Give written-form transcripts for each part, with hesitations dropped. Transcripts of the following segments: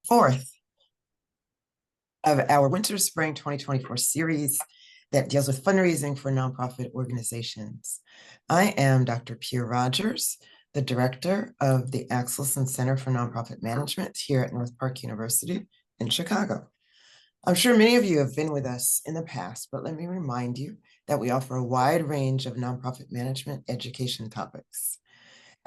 Fourth of our Winter Spring 2024 series that deals with fundraising for nonprofit organizations. I am Dr. Pierre Rogers, the director of the Axelson Center for Nonprofit Management here at North Park University in Chicago. I'm sure many of you have been with us in the past, but let me remind you that we offer a wide range of nonprofit management education topics.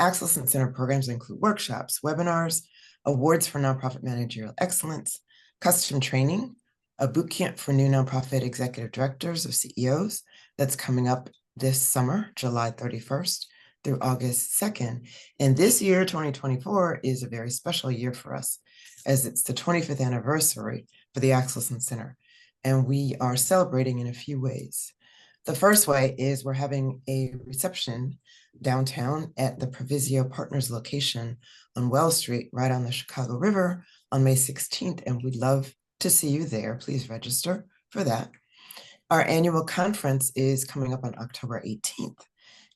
Axelson Center programs include workshops, webinars, awards for nonprofit managerial excellence, custom training, a boot camp for new nonprofit executive directors or CEOs that's coming up this summer, July 31st through August 2nd. And this year, 2024, is a very special year for us, as it's the 25th anniversary for the Axelson Center. And we are celebrating in a few ways. The first way is we're having a reception downtown at the Provisio Partners location on Wells Street, right on the Chicago River, on May 16th, and we'd love to see you there. Please register for that. Our annual conference is coming up on October 18th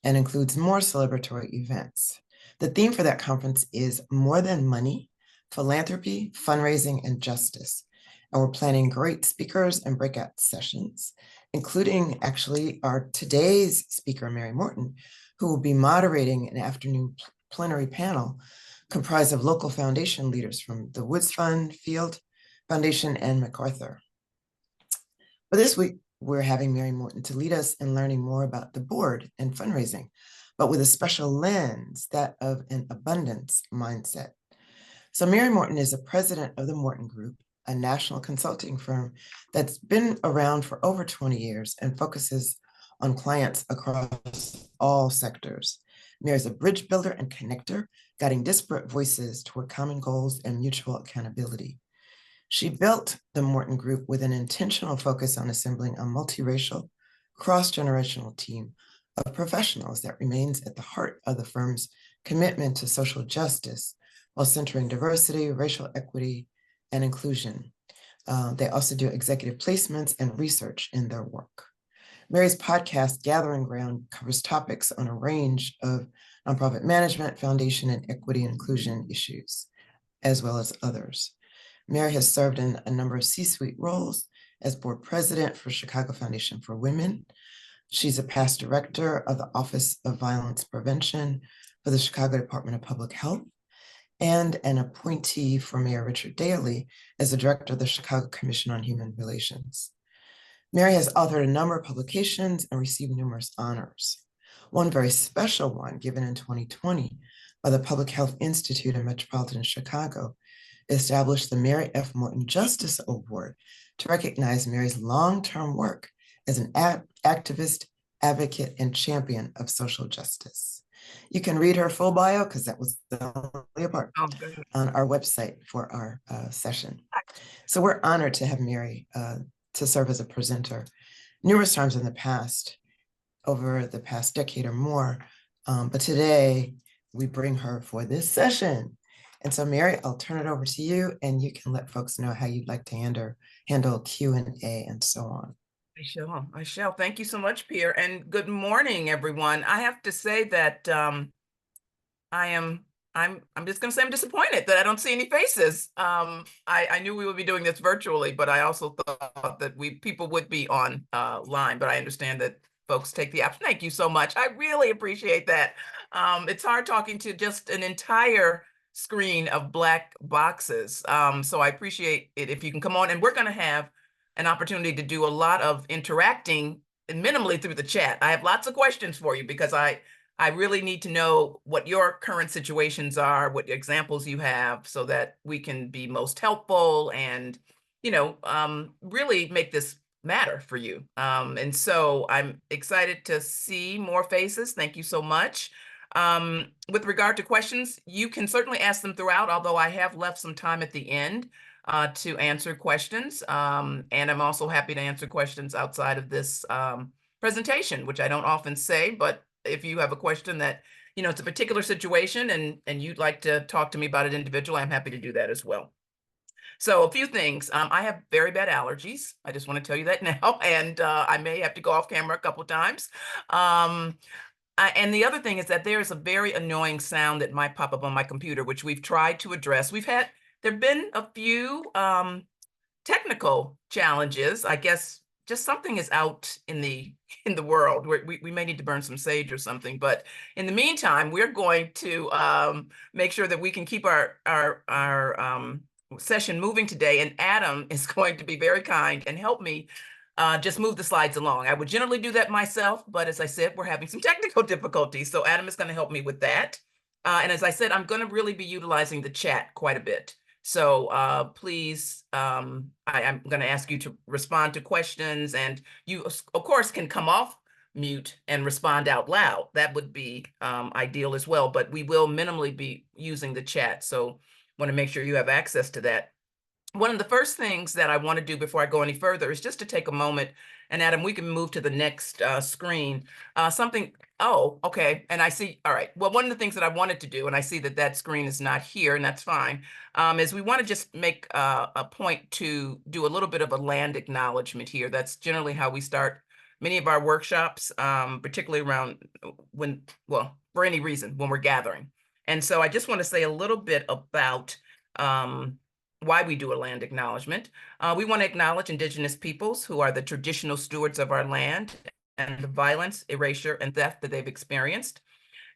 and includes more celebratory events. The theme for that conference is More Than Money, Philanthropy, Fundraising, and Justice. And we're planning great speakers and breakout sessions, including actually our today's speaker, Mary Morton, who will be moderating an afternoon plenary panel comprised of local foundation leaders from the Woods Fund, Field Foundation, and MacArthur. But this week, we're having Mary Morton to lead us in learning more about the board and fundraising, but with a special lens, that of an abundance mindset. So Mary Morton is the president of the Morton Group, a national consulting firm that's been around for over 20 years and focuses on clients across all sectors. Mary is a bridge builder and connector, guiding disparate voices toward common goals and mutual accountability. She built the Morton Group with an intentional focus on assembling a multiracial, cross-generational team of professionals that remains at the heart of the firm's commitment to social justice while centering diversity, racial equity, and inclusion. They also do executive placements and research in their work. Mary's podcast, Gathering Ground, covers topics on a range of nonprofit management, foundation, and equity and inclusion issues, as well as others. Mary has served in a number of C-suite roles as board president for Chicago Foundation for Women. She's a past director of the Office of Violence Prevention for the Chicago Department of Public Health, and an appointee for Mayor Richard Daley as the director of the Chicago Commission on Human Relations. Mary has authored a number of publications and received numerous honors. One very special one given in 2020 by the Public Health Institute in Metropolitan Chicago established the Mary F. Morton Justice Award to recognize Mary's long-term work as an activist, advocate, and champion of social justice. You can read her full bio, because that was the only part, on our website for our session. So we're honored to have Mary to serve as a presenter numerous times in the past, over the past decade or more. But today we bring her for this session. And so Mary, I'll turn it over to you and you can let folks know how you'd like to handle Q&A and so on. I shall. Thank you so much, Pierre. And good morning, everyone. I have to say that I'm just going to say I'm disappointed that I don't see any faces. I knew we would be doing this virtually, but I also thought that people would be on line, but I understand that folks take the option. Thank you so much. I really appreciate that. It's hard talking to just an entire screen of black boxes. So I appreciate it if you can come on, and we're going to have an opportunity to do a lot of interacting minimally through the chat. I have lots of questions for you because I really need to know what your current situations are, what examples you have, so that we can be most helpful and, really make this matter for you. And so I'm excited to see more faces. Thank you so much. With regard to questions, you can certainly ask them throughout, although I have left some time at the end to answer questions. And I'm also happy to answer questions outside of this presentation, which I don't often say, but if you have a question that, it's a particular situation and you'd like to talk to me about it individually, I'm happy to do that as well. So a few things. I have very bad allergies. I just want to tell you that now, and I may have to go off camera a couple of times. And the other thing is that there is a very annoying sound that might pop up on my computer, which we've tried to address. There've been a few technical challenges. I guess just something is out in the world. We may need to burn some sage or something. But in the meantime, we're going to make sure that we can keep our session moving today. And Adam is going to be very kind and help me just move the slides along. I would generally do that myself, but as I said, we're having some technical difficulties. So Adam is going to help me with that. And as I said, I'm going to really be utilizing the chat quite a bit. So please, I'm going to ask you to respond to questions, and you, of course, can come off mute and respond out loud. That would be ideal as well, but we will minimally be using the chat. So want to make sure you have access to that. One of the first things that I want to do before I go any further is just to take a moment, and Adam, we can move to the next screen. Oh, okay, and I see, all right. Well, one of the things that I wanted to do, and I see that that screen is not here, and that's fine, is we want to just make a point to do a little bit of a land acknowledgement here. That's generally how we start many of our workshops, particularly around well, for any reason, when we're gathering. And so I just want to say a little bit about why we do a land acknowledgement. We want to acknowledge Indigenous peoples who are the traditional stewards of our land and the violence, erasure, and theft that they've experienced.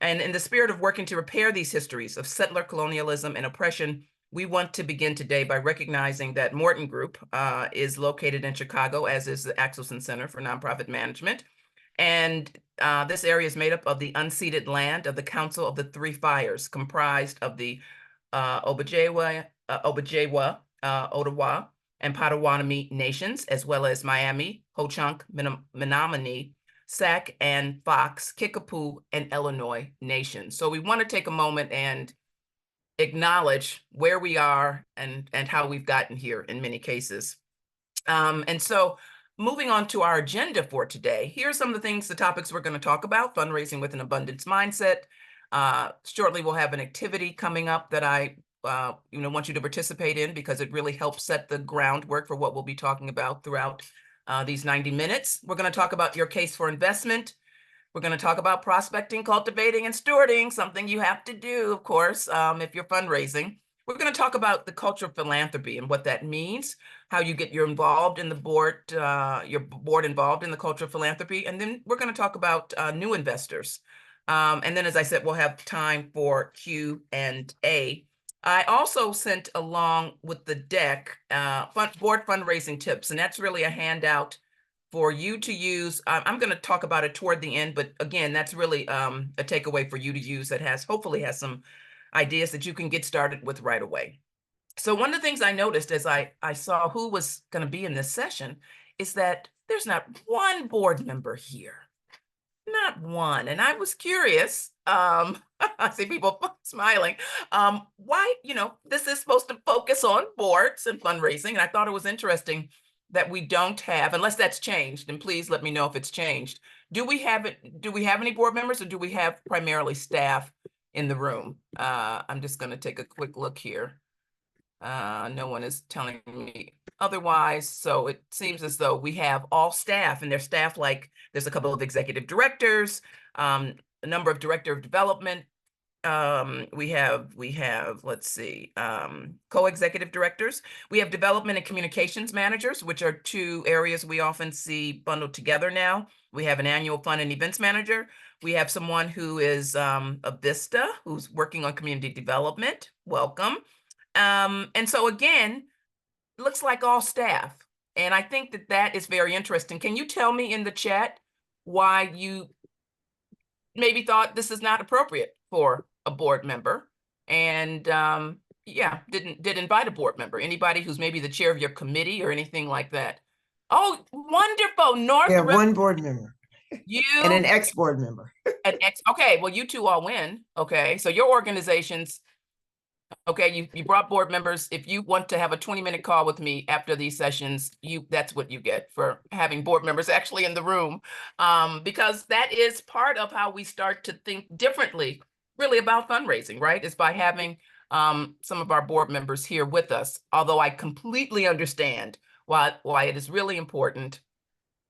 And in the spirit of working to repair these histories of settler colonialism and oppression, we want to begin today by recognizing that Morton Group is located in Chicago, as is the Axelson Center for Nonprofit Management. And this area is made up of the unceded land of the Council of the Three Fires, comprised of the Obajewa, Ottawa, and Potawatomi nations, as well as Miami, Ho-Chunk, Menominee, Sac, and Fox, Kickapoo, and Illinois nations. So we want to take a moment and acknowledge where we are and how we've gotten here in many cases. And so moving on to our agenda for today, here are some of the things, the topics we're going to talk about: fundraising with an abundance mindset. Shortly, we'll have an activity coming up that I want you to participate in, because it really helps set the groundwork for what we'll be talking about throughout these 90 minutes. We're going to talk about your case for investment. We're going to talk about prospecting, cultivating, and stewarding, something you have to do, of course, if you're fundraising. We're going to talk about the culture of philanthropy and what that means, how you get your board involved in the culture of philanthropy. And then we're going to talk about new investors. And then, as I said, we'll have time for Q&A. I also sent along with the deck board fundraising tips, and that's really a handout for you to use. I'm going to talk about it toward the end, but again, that's really a takeaway for you to use that hopefully has some ideas that you can get started with right away. So one of the things I noticed as I saw who was going to be in this session is that there's not one board member here. Not one. And I was curious, I see people smiling, why, this is supposed to focus on boards and fundraising. And I thought it was interesting that we don't have, unless that's changed, and please let me know if it's changed. Do we have any board members, or do we have primarily staff in the room? I'm just going to take a quick look here. No one is telling me otherwise. So it seems as though we have all staff, and their staff, like there's a couple of executive directors, a number of director of development. We have, let's see, co-executive directors. We have development and communications managers, which are two areas we often see bundled together now. We have an annual fund and events manager. We have someone who is a Vista, who's working on community development. Welcome. And so again, looks like all staff. And I think that is very interesting. Can you tell me in the chat why you maybe thought this is not appropriate for a board member? And yeah, did invite a board member, anybody who's maybe the chair of your committee or anything like that. Oh, wonderful. North Yeah, River. one board member. You and an ex-board member. Okay, well, you two all win. Okay, so your organizations, okay, you brought board members. If you want to have a 20-minute call with me after these sessions, that's what you get for having board members actually in the room, because that is part of how we start to think differently, really, about fundraising, right? Is by having some of our board members here with us. Although I completely understand why it is really important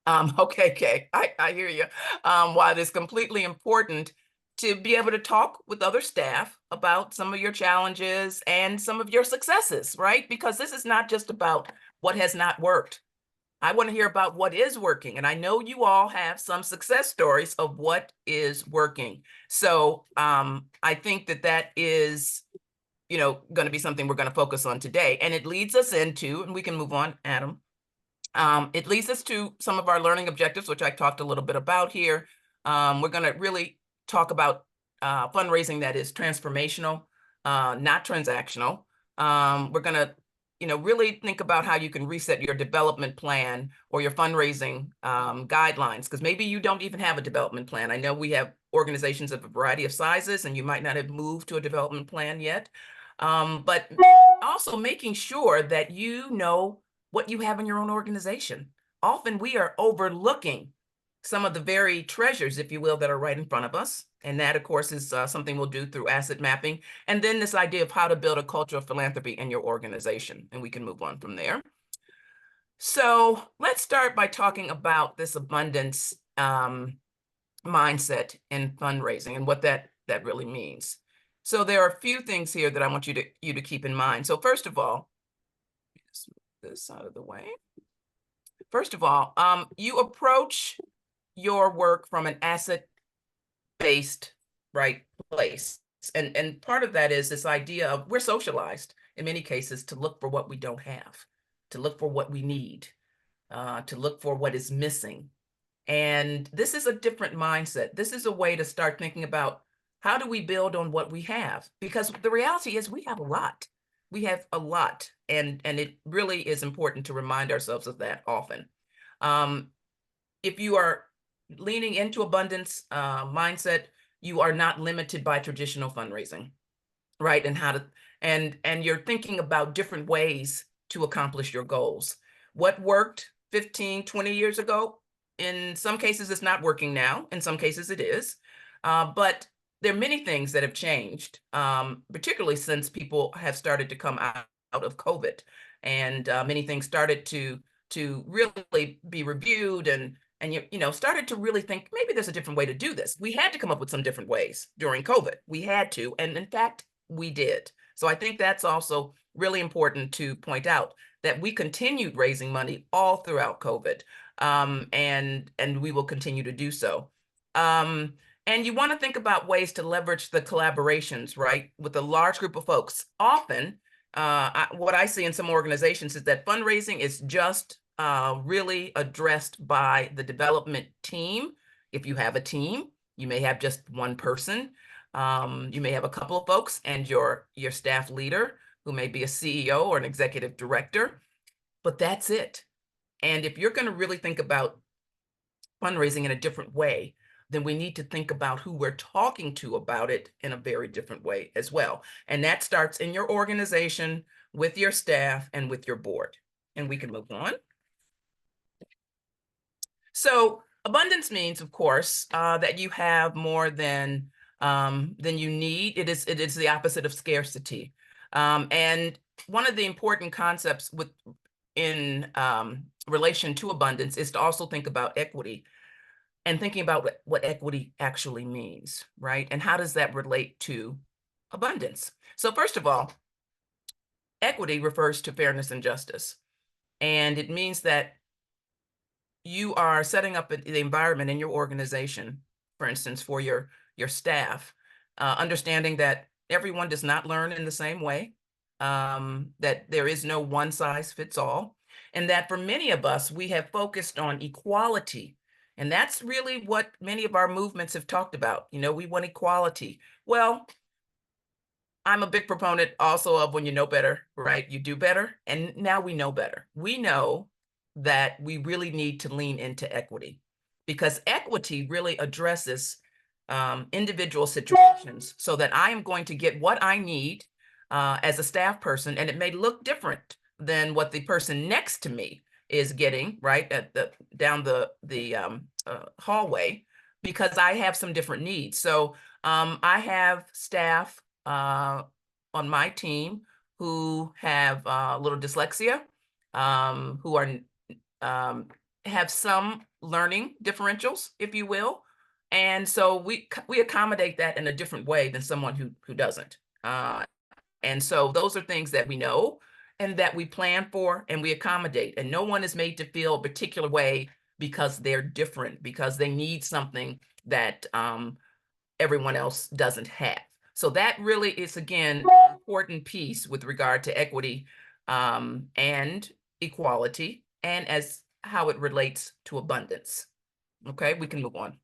I hear you. While it is completely important to be able to talk with other staff about some of your challenges and some of your successes, right? Because this is not just about what has not worked. I want to hear about what is working. And I know you all have some success stories of what is working. So I think that that is, going to be something we're going to focus on today. And it leads us into, and we can move on, Adam. It leads us to some of our learning objectives, which I talked a little bit about here. We're going to really talk about fundraising that is transformational, not transactional. We're going to, really think about how you can reset your development plan or your fundraising guidelines, because maybe you don't even have a development plan. I know we have organizations of a variety of sizes, and you might not have moved to a development plan yet. But also making sure that you know what you have in your own organization. Often we are overlooking some of the very treasures, if you will, that are right in front of us. And that, of course, is something we'll do through asset mapping. And then this idea of how to build a culture of philanthropy in your organization. And we can move on from there. So let's start by talking about this abundance mindset in fundraising and what that really means. So there are a few things here that I want you to keep in mind. So first of all, just move this out of the way. First of all, you approach your work from an asset-based, right, place. And part of that is this idea of we're socialized in many cases to look for what we don't have, to look for what we need, to look for what is missing. And this is a different mindset. This is a way to start thinking about how do we build on what we have? Because the reality is we have a lot. We have a lot. And it really is important to remind ourselves of that often. If you are leaning into abundance mindset, you are not limited by traditional fundraising, right? And how to and you're thinking about different ways to accomplish your goals. What worked 15, 20 years ago, in some cases it's not working now, in some cases it is. But there are many things that have changed, particularly since people have started to come out of COVID, and many things started to really be reviewed, and started to really think maybe there's a different way to do this. We had to come up with some different ways during COVID. We had to, and in fact, we did. So I think that's also really important to point out, that we continued raising money all throughout COVID, and we will continue to do so. And you want to think about ways to leverage the collaborations, right, with a large group of folks. Often, what I see in some organizations is that fundraising is just really addressed by the development team. If you have a team, you may have just one person. You may have a couple of folks and your staff leader, who may be a CEO or an executive director, but that's it. And if you're going to really think about fundraising in a different way, then we need to think about who we're talking to about it in a very different way as well. And that starts in your organization, with your staff, and with your board. And we can move on. So abundance means, of course, that you have more than you need. It is the opposite of scarcity. And one of the important concepts in relation to abundance is to also think about equity, and thinking about what equity actually means, right? And how does that relate to abundance? So first of all, equity refers to fairness and justice. And it means that you are setting up the environment in your organization, for instance, for your staff, understanding that everyone does not learn in the same way, that there is no one size fits all, and that for many of us, we have focused on equality. And that's really what many of our movements have talked about. We want equality. Well, I'm a big proponent also of when you know better, right? You do better. And now we know better. We know that we really need to lean into equity, because equity really addresses individual situations, so that I am going to get what I need as a staff person, and it may look different than what the person next to me is getting, right, down the hallway, because I have some different needs. So I have staff on my team who have a little dyslexia, who are have some learning differentials, if you will. And so we accommodate that in a different way than someone who doesn't. And so those are things that we know and that we plan for and we accommodate. And no one is made to feel a particular way because they're different, because they need something that everyone else doesn't have. So that really is, again, an important piece with regard to equity and equality, and as how it relates to abundance. Okay, we can move on.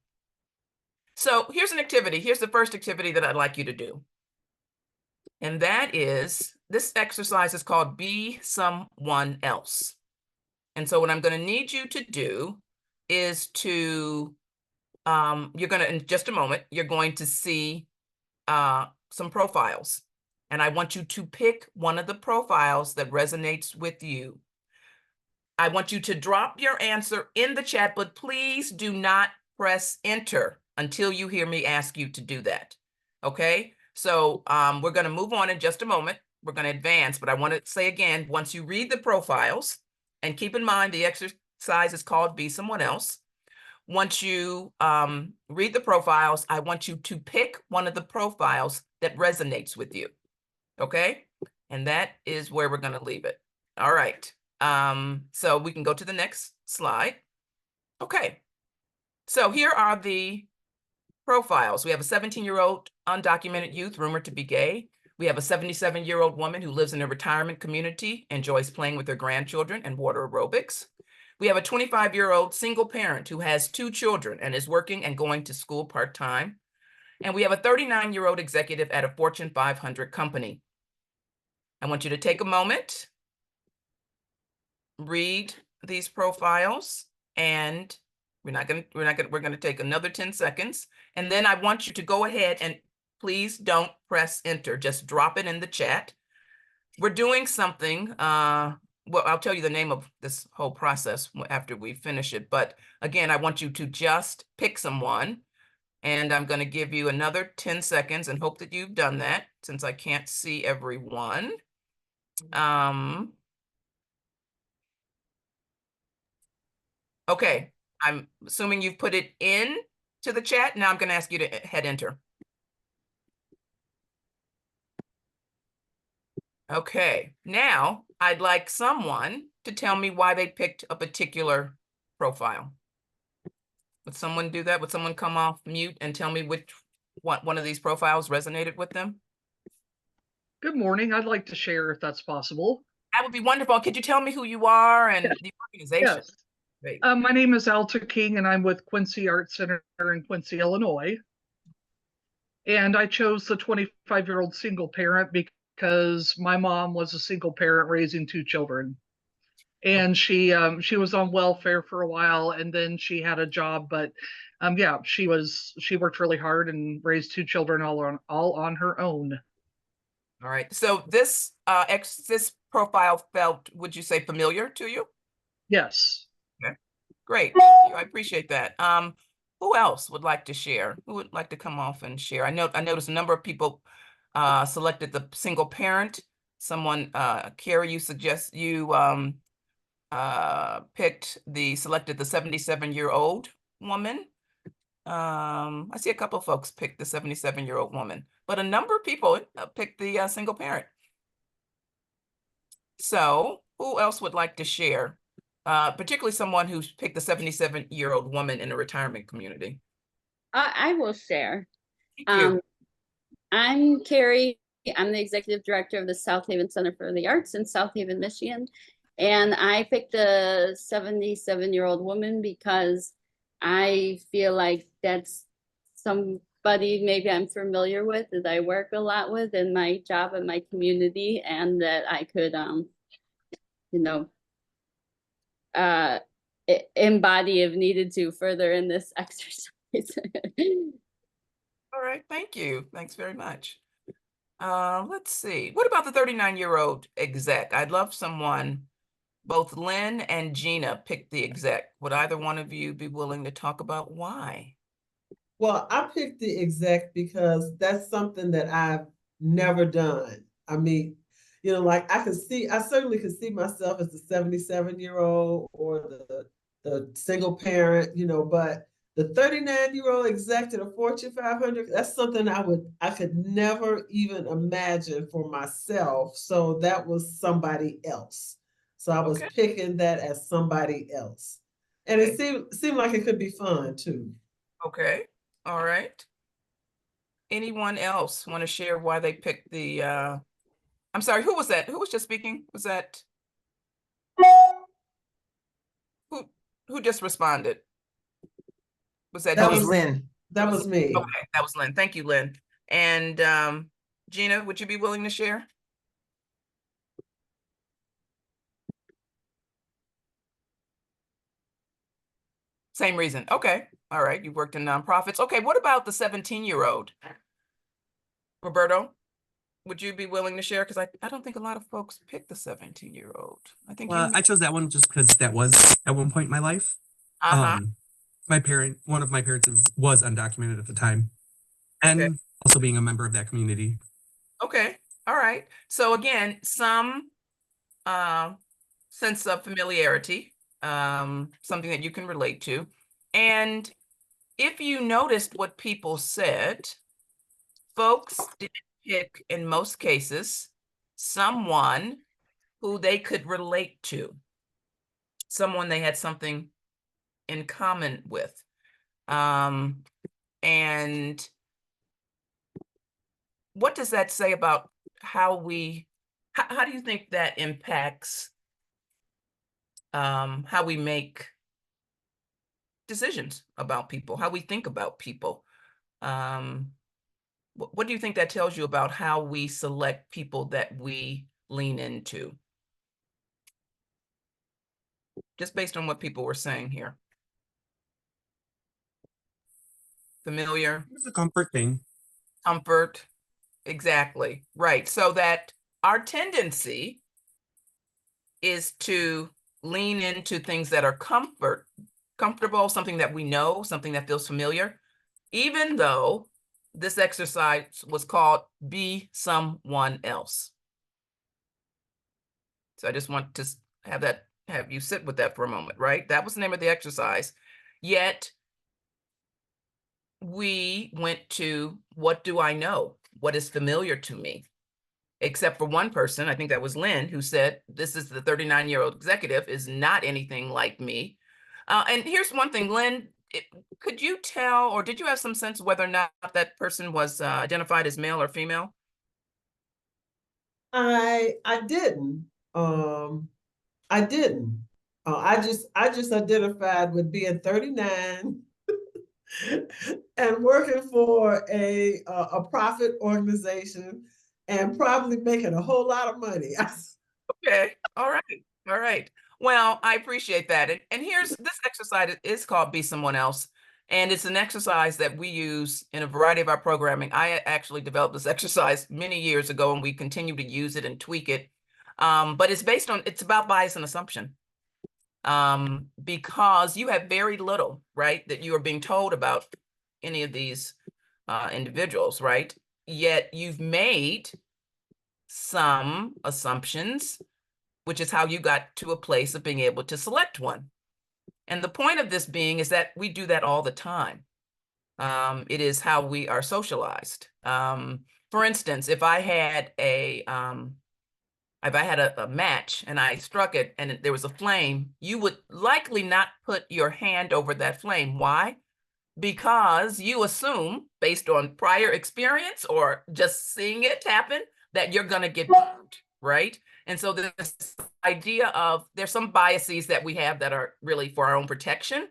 So here's an activity. Here's the first activity that I'd like you to do. And that is, this exercise is called Be Someone Else. And so what I'm going to need you to do is to, you're going to, in just a moment, you're going to see some profiles. And I want you to pick one of the profiles that resonates with you. I want you to drop your answer in the chat, but please do not press enter until you hear me ask you to do that. Okay? So we're going to move on in just a moment. We're going to advance, but I want to say again, once you read the profiles, and keep in mind the exercise is called Be Someone Else. Once you read the profiles, I want you to pick one of the profiles that resonates with you. Okay? And that is where we're going to leave it. All right. So we can go to the next slide. Okay. So here are the profiles. We have a 17-year-old undocumented youth rumored to be gay. We have a 77-year-old woman who lives in a retirement community, enjoys playing with her grandchildren and water aerobics. We have a 25-year-old single parent who has 2 children and is working and going to school part-time. And we have a 39-year-old executive at a Fortune 500 company. I want you to take a moment, read these profiles, and we're going to take another 10 seconds. And then I want you to go ahead and please don't press enter. Just drop it in the chat. We're doing something, well, I'll tell you the name of this whole process after we finish it. But again, I want you to just pick someone, and I'm going to give you another 10 seconds and hope that you've done that since I can't see everyone. Okay, I'm assuming you've put it in to the chat. Now I'm going to ask you to hit enter. Okay, now I'd like someone to tell me why they picked a particular profile. Would someone do that? Would someone come off mute and tell me which one of these profiles resonated with them? Good morning. I'd like to share if that's possible. That would be wonderful. Could you tell me who you are and the organization? Yes. My name is Alta King, and I'm with Quincy Arts Center in Quincy, Illinois. And I chose the 25-year-old single parent because my mom was a single parent raising 2 children. And she was on welfare for a while, and then she had a job, but yeah, she worked really hard and raised 2 children all on her own. All right. So this this profile felt, would you say, familiar to you? Yes. Okay. Great. Thank you. I appreciate that. Who else would like to share? Who would like to come off and share? I noticed a number of people selected the single parent. Someone, Carrie, you selected the 77-year-old woman. I see a couple of folks picked the 77-year-old woman, but a number of people picked the single parent. So who else would like to share? Particularly someone who's picked the 77-year-old woman in a retirement community. I will share. Thank you. I'm Carrie. I'm the executive director of the South Haven Center for the Arts in South Haven, Michigan. And I picked the 77-year-old woman because I feel like that's somebody maybe I'm familiar with, that I work a lot with in my job and my community, and that I could, embody if needed to further in this exercise. All right, thank you. Thanks very much. Let's see. What about the 39-year-old exec? I'd love someone. Both Lynn and Gina picked the exec. Would either one of you be willing to talk about why? Well, I picked the exec because that's something that I've never done. I mean, like I certainly could see myself as the 77-year-old or the the single parent, but the 39-year-old exec to the Fortune 500, that's something I could never even imagine for myself. So that was somebody else. So I was picking that as somebody else. And it seemed like it could be fun too. Okay. All right. Anyone else want to share why they picked the I'm sorry, who was that? Who was just speaking? Was that who just responded? Was that That Gina? was Lynn. That was me. Okay, that was Lynn. Thank you, Lynn. And Gina, would you be willing to share? Same reason. Okay. All right. You worked in nonprofits. Okay. What about the 17-year-old? Roberto, would you be willing to share? Because I don't think a lot of folks pick the 17-year-old. I think I chose that one just because that was at one point in my life. One of my parents was undocumented at the time, and also being a member of that community. Okay. All right. So again, some sense of familiarity, something that you can relate to. And if you noticed what people said, folks did pick, in most cases, someone who they could relate to, someone they had something in common with. And what does that say about how do you think that impacts how we make decisions about people, how we think about people? What do you think that tells you about how we select people that we lean into? Just based on what people were saying here. Familiar? It's a comfort thing. Comfort, exactly, right. So that our tendency is to lean into things that are comfortable, something that we know, something that feels familiar, even though this exercise was called Be Someone Else. So I just want to have you sit with that for a moment, right? That was the name of the exercise. Yet we went to, what do I know? What is familiar to me? Except for one person, I think that was Lynn, who said, this is the 39-year-old executive is not anything like me. And here's one thing, Lynn, could you tell, or did you have some sense of whether or not that person was identified as male or female? I didn't. I didn't. I just identified with being 39 and working for a profit organization and probably making a whole lot of money. Okay. All right. All right. Well, I appreciate that. And here's this exercise is called Be Someone Else. And it's an exercise that we use in a variety of our programming. I actually developed this exercise many years ago, and we continue to use it and tweak it. But it's about bias and assumption. Because you have very little, right, that you are being told about any of these individuals, right? Yet you've made some assumptions, which is how you got to a place of being able to select one. And the point of this being is that we do that all the time. It is how we are socialized. For instance, if I had a match and I struck it and there was a flame, you would likely not put your hand over that flame. Why? Because you assume, based on prior experience or just seeing it happen, that you're going to get burned, right? And so this idea of there's some biases that we have that are really for our own protection.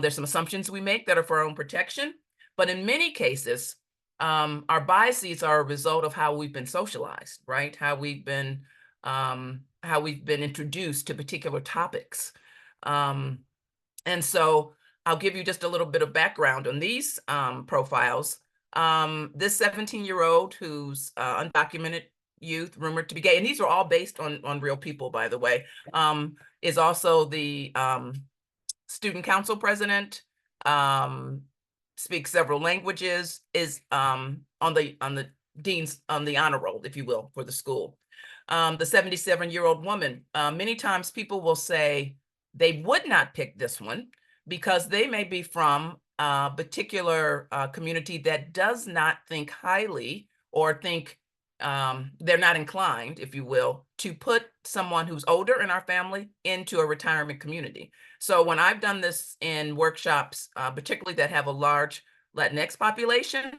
There's some assumptions we make that are for our own protection. But in many cases, our biases are a result of how we've been socialized, right? How we've been introduced to particular topics. And so I'll give you just a little bit of background on these profiles. This 17-year-old who's undocumented youth, rumored to be gay, and these are all based on real people, by the way, is also the student council president, speaks several languages, is on the dean's, on the honor roll, if you will, for the school. The 77-year-old woman, many times people will say, they would not pick this one because they may be from a particular community that does not think highly or think they're not inclined, if you will, to put someone who's older in our family into a retirement community. So when I've done this in workshops, particularly that have a large Latinx population,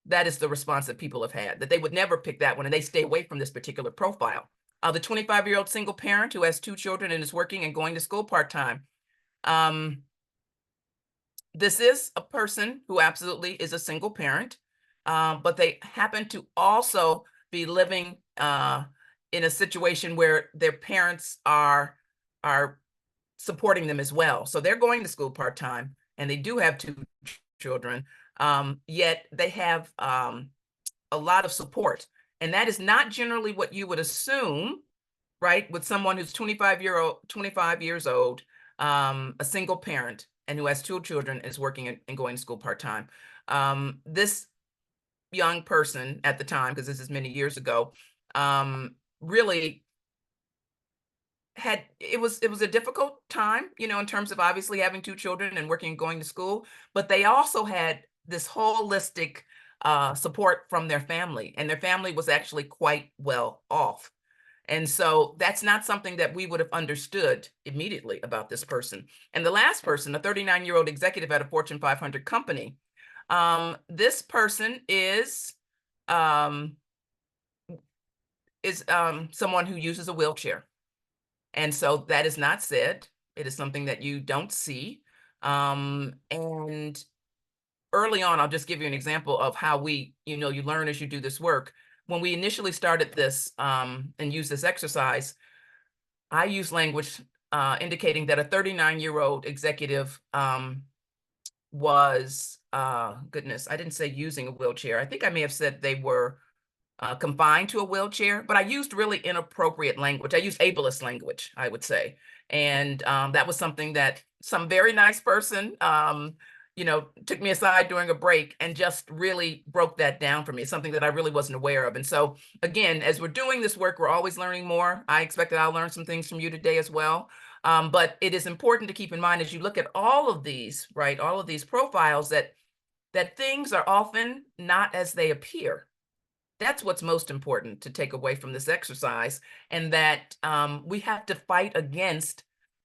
that is the response that people have had, that they would never pick that one and they stay away from this particular profile. The 25-year-old single parent who has 2 children and is working and going to school part-time. This is a person who absolutely is a single parent, but they happen to also be living in a situation where their parents are supporting them as well. So they're going to school part-time and they do have 2 children, yet they have a lot of support. And that is not generally what you would assume, right? With someone who's 25 years old, a single parent, and who has 2 children, is working and going to school part-time. This young person at the time, because this is many years ago, really it was a difficult time, you know, in terms of obviously having 2 children and working and going to school, but they also had this holistic support from their family, and their family was actually quite well off. And so that's not something that we would have understood immediately about this person. And the last person, a 39-year-old executive at a Fortune 500 company, this person is someone who uses a wheelchair. And so that is not said. It is something that you don't see. And early on, I'll just give you an example of how you learn as you do this work. When we initially started this and used this exercise, I used language indicating that a 39-year-old executive was, goodness, I didn't say using a wheelchair. I think I may have said they were confined to a wheelchair, but I used really inappropriate language. I used ableist language, I would say. And that was something that some very nice person took me aside during a break and just really broke that down for me. It's something that I really wasn't aware of. And so again, as we're doing this work, we're always learning more. I expect that I'll learn some things from you today as well. But it is important to keep in mind as you look at all of these, right, all of these profiles, that things are often not as they appear. That's what's most important to take away from this exercise, and that we have to fight against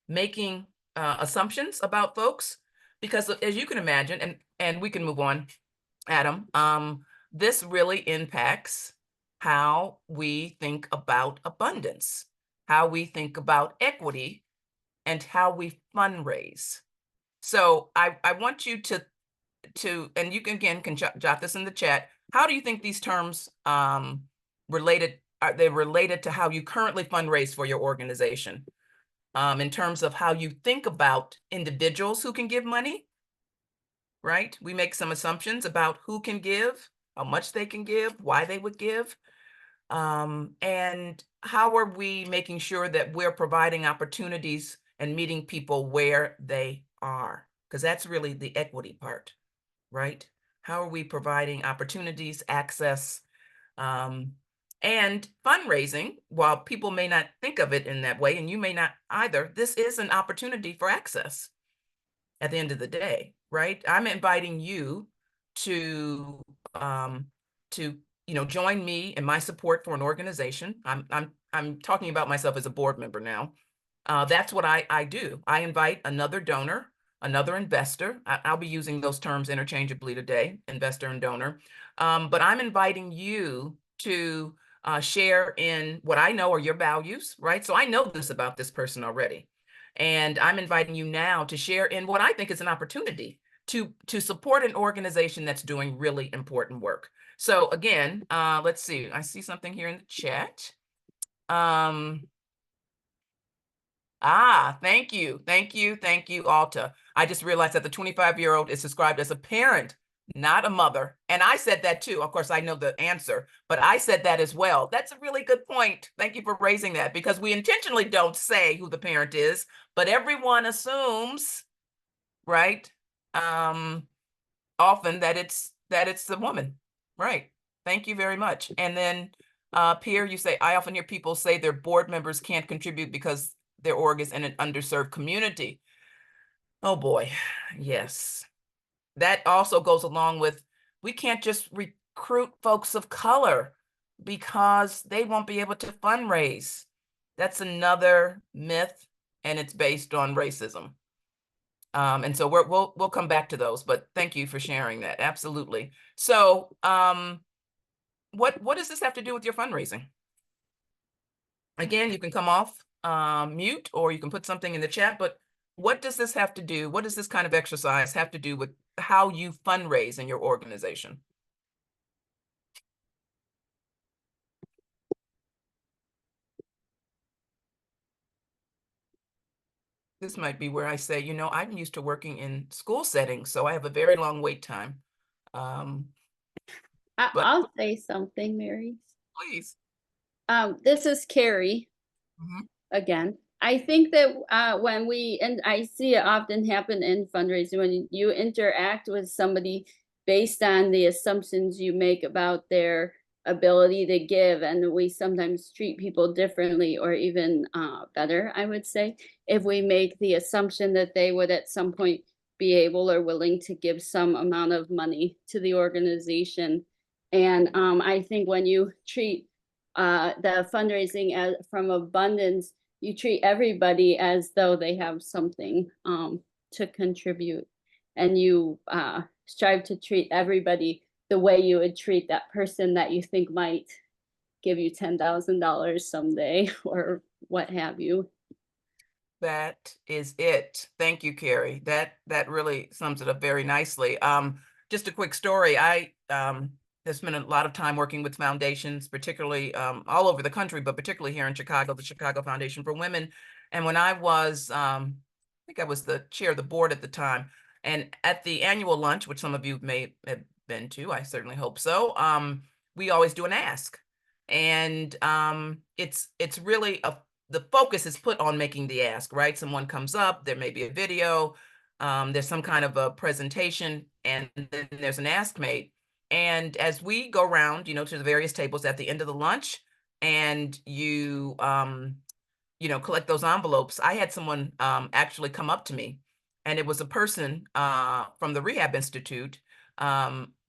making assumptions about folks, because as you can imagine, and we can move on, Adam, this really impacts how we think about abundance, how we think about equity, and how we fundraise. So I want you to, and you can jot this in the chat. How do you think these terms are they related to how you currently fundraise for your organization? In terms of how you think about individuals who can give money, right? We make some assumptions about who can give, how much they can give, why they would give. And how are we making sure that we're providing opportunities and meeting people where they are? Because that's really the equity part, right? How are we providing opportunities, access, and fundraising? While people may not think of it in that way, and you may not either, this is an opportunity for access at the end of the day, right? I'm inviting you to join me in my support for an organization. I'm talking about myself as a board member now. That's what I do. I invite another donor, another investor. I'll be using those terms interchangeably today, investor and donor. But I'm inviting you to share in what I know are your values, right? So I know this about this person already. And I'm inviting you now to share in what I think is an opportunity to support an organization that's doing really important work. So again, let's see. I see something here in the chat. Thank you, Alta. I just realized that the 25-year-old is described as a parent, not a mother. And I said that too. Of course, I know the answer, but I said that as well. That's a really good point. Thank you for raising that, because we intentionally don't say who the parent is, but everyone assumes, right? Often that it's the woman, right? Thank you very much. And then Pierre, you say, I often hear people say their board members can't contribute because their org is in an underserved community. Oh boy, yes. That also goes along with, we can't just recruit folks of color because they won't be able to fundraise. That's another myth, and it's based on racism. And so we'll come back to those, but thank you for sharing that. Absolutely. So what does this have to do with your fundraising? Again, you can come off mute, or you can put something in the chat, but what does this have to do? What does this kind of exercise have to do with how you fundraise in your organization? This might be where I say, you know, I'm used to working in school settings, so I have a very long wait time. But I'll say something, Mary. please. This is Carrie again. I think that when and I see it often happen in fundraising, when you interact with somebody based on the assumptions you make about their ability to give, and we sometimes treat people differently, or even better, I would say, if we make the assumption that they would at some point be able or willing to give some amount of money to the organization. And I think when you treat the fundraising as from abundance, you treat everybody as though they have something to contribute, and you strive to treat everybody the way you would treat that person that you think might give you $10,000 someday, or what have you. That is it. Thank you, Carrie. That really sums it up very nicely. Just a quick story. I have spent a lot of time working with foundations, particularly all over the country, but particularly here in Chicago, the Chicago Foundation for Women. And when I was, I think I was the chair of the board at the time, and at the annual lunch, which some of you may have been to, I certainly hope so, we always do an ask. And it's really the focus is put on making the ask, right? Someone comes up, there may be a video, there's some kind of a presentation, and then there's an ask made. And as we go around, you know, to the various tables at the end of the lunch, and you collect those envelopes, I had someone actually come up to me, and it was a person from the Rehab Institute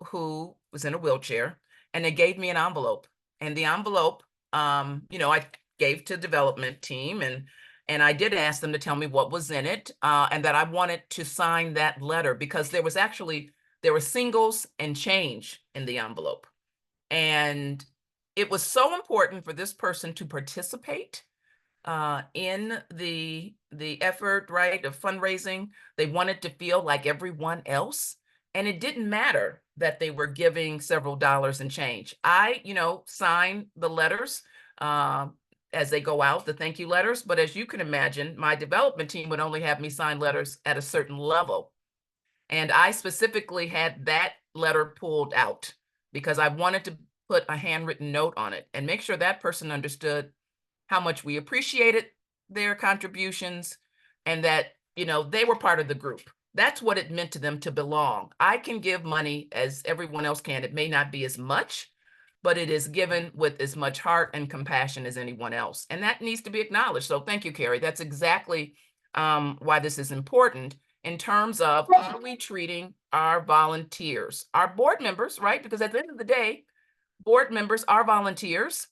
who was in a wheelchair, and they gave me an envelope. And the envelope, I gave to development team, and I did ask them to tell me what was in it, and that I wanted to sign that letter, because there were singles and change in the envelope. And it was so important for this person to participate in the effort, right, of fundraising. They wanted to feel like everyone else. And it didn't matter that they were giving several dollars and change. I, sign the letters as they go out, the thank you letters. But as you can imagine, my development team would only have me sign letters at a certain level. And I specifically had that letter pulled out because I wanted to put a handwritten note on it and make sure that person understood how much we appreciated their contributions, and that, they were part of the group. That's what it meant to them to belong. I can give money as everyone else can. It may not be as much, but it is given with as much heart and compassion as anyone else. And that needs to be acknowledged. So thank you, Carrie. That's exactly why this is important in terms of, are we treating our volunteers, our board members, right? Because at the end of the day, board members are volunteers.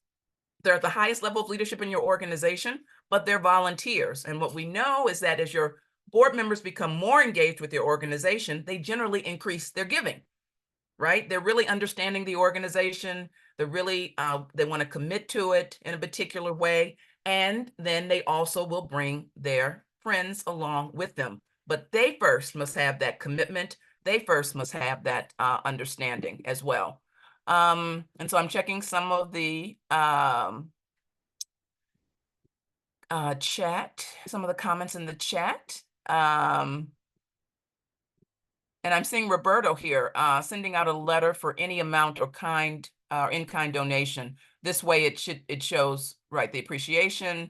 They're at the highest level of leadership in your organization, but they're volunteers. And what we know is that as your board members become more engaged with your organization, they generally increase their giving, right? They're really understanding the organization. They're really, they want to commit to it in a particular way. And then they also will bring their friends along with them. But they first must have that commitment. They first must have that understanding as well. And so I'm checking some of the chat, some of the comments in the chat. And I'm seeing Roberto here, sending out a letter for any amount or kind or in-kind donation. This way it shows, right, the appreciation,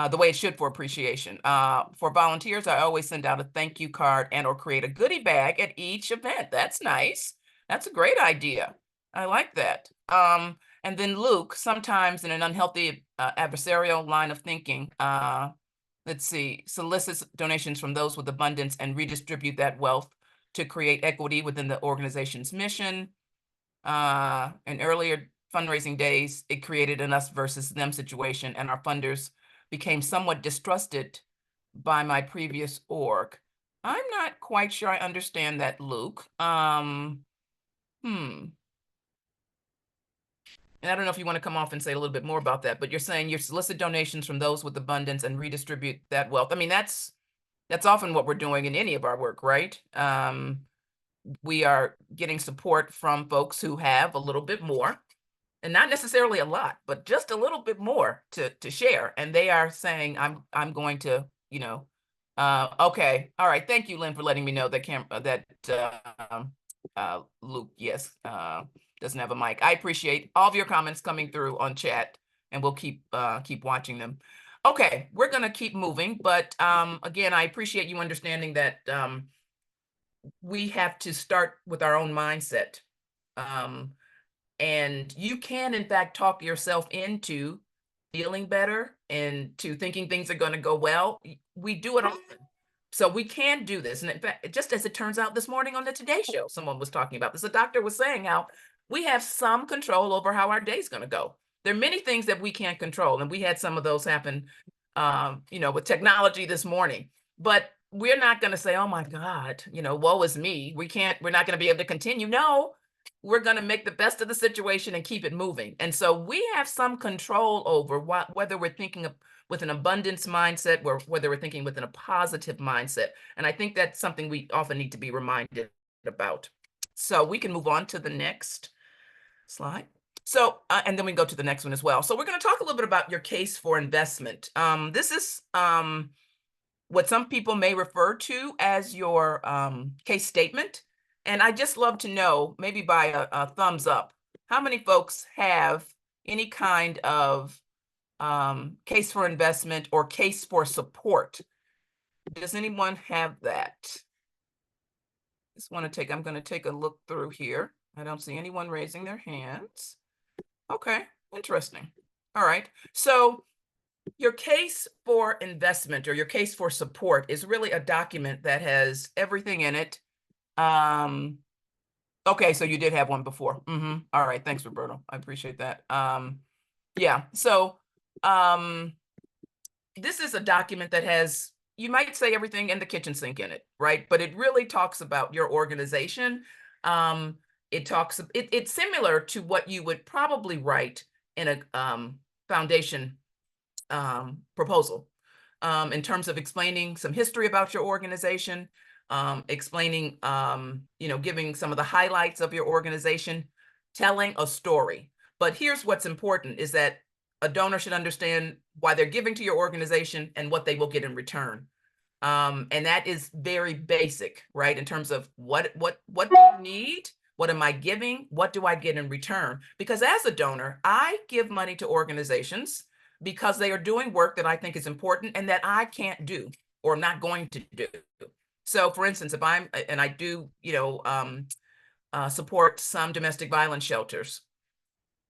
the way it should for appreciation. For volunteers, I always send out a thank you card and or create a goodie bag at each event. That's nice. That's a great idea. I like that. And then Luke, sometimes in an unhealthy adversarial line of thinking, let's see, solicits donations from those with abundance and redistribute that wealth to create equity within the organization's mission. In earlier fundraising days, it created an us versus them situation, and our funders became somewhat distrusted by my previous org. I'm not quite sure I understand that, Luke. And I don't know if you want to come off and say a little bit more about that, but you're saying you solicit donations from those with abundance and redistribute that wealth. I mean, that's often what we're doing in any of our work, right? We are getting support from folks who have a little bit more, and not necessarily a lot, but just a little bit more to share. And they are saying, I'm going to, okay, all right. Thank you, Lynn, for letting me know that Luke, yes, doesn't have a mic. I appreciate all of your comments coming through on chat, and we'll keep watching them. Okay, we're gonna keep moving, but again, I appreciate you understanding that we have to start with our own mindset. And you can, in fact, talk yourself into feeling better and to thinking things are going to go well. We do it often. So we can do this. And in fact, just as it turns out this morning on the Today Show, someone was talking about this. A doctor was saying how we have some control over how our day's going to go. There are many things that we can't control. And we had some of those happen, with technology this morning. But we're not going to say, oh my God, woe is me. We're not going to be able to continue. No, we're going to make the best of the situation and keep it moving. And so we have some control over whether we're thinking with an abundance mindset or whether we're thinking within a positive mindset. And I think that's something we often need to be reminded about. So we can move on to the next slide. So, and then we can go to the next one as well. So we're going to talk a little bit about your case for investment. This is what some people may refer to as your case statement. And I just love to know, maybe by a thumbs up, how many folks have any kind of case for investment or case for support? Does anyone have that? I'm going to take a look through here. I don't see anyone raising their hands. Okay, interesting. All right. So your case for investment or your case for support is really a document that has everything in it. Okay, so you did have one before. All right, thanks, Roberto. I appreciate that. Yeah, so this is a document that has, you might say, everything in the kitchen sink in it, right? But it really talks about your organization. It's similar to what you would probably write in a foundation proposal in terms of explaining some history about your organization, explaining, giving some of the highlights of your organization, telling a story. But here's what's important is that a donor should understand why they're giving to your organization and what they will get in return. And that is very basic, right? In terms of what do you need? What am I giving? What do I get in return? Because as a donor, I give money to organizations because they are doing work that I think is important and that I can't do or I'm not going to do. So for instance, if I do, support some domestic violence shelters,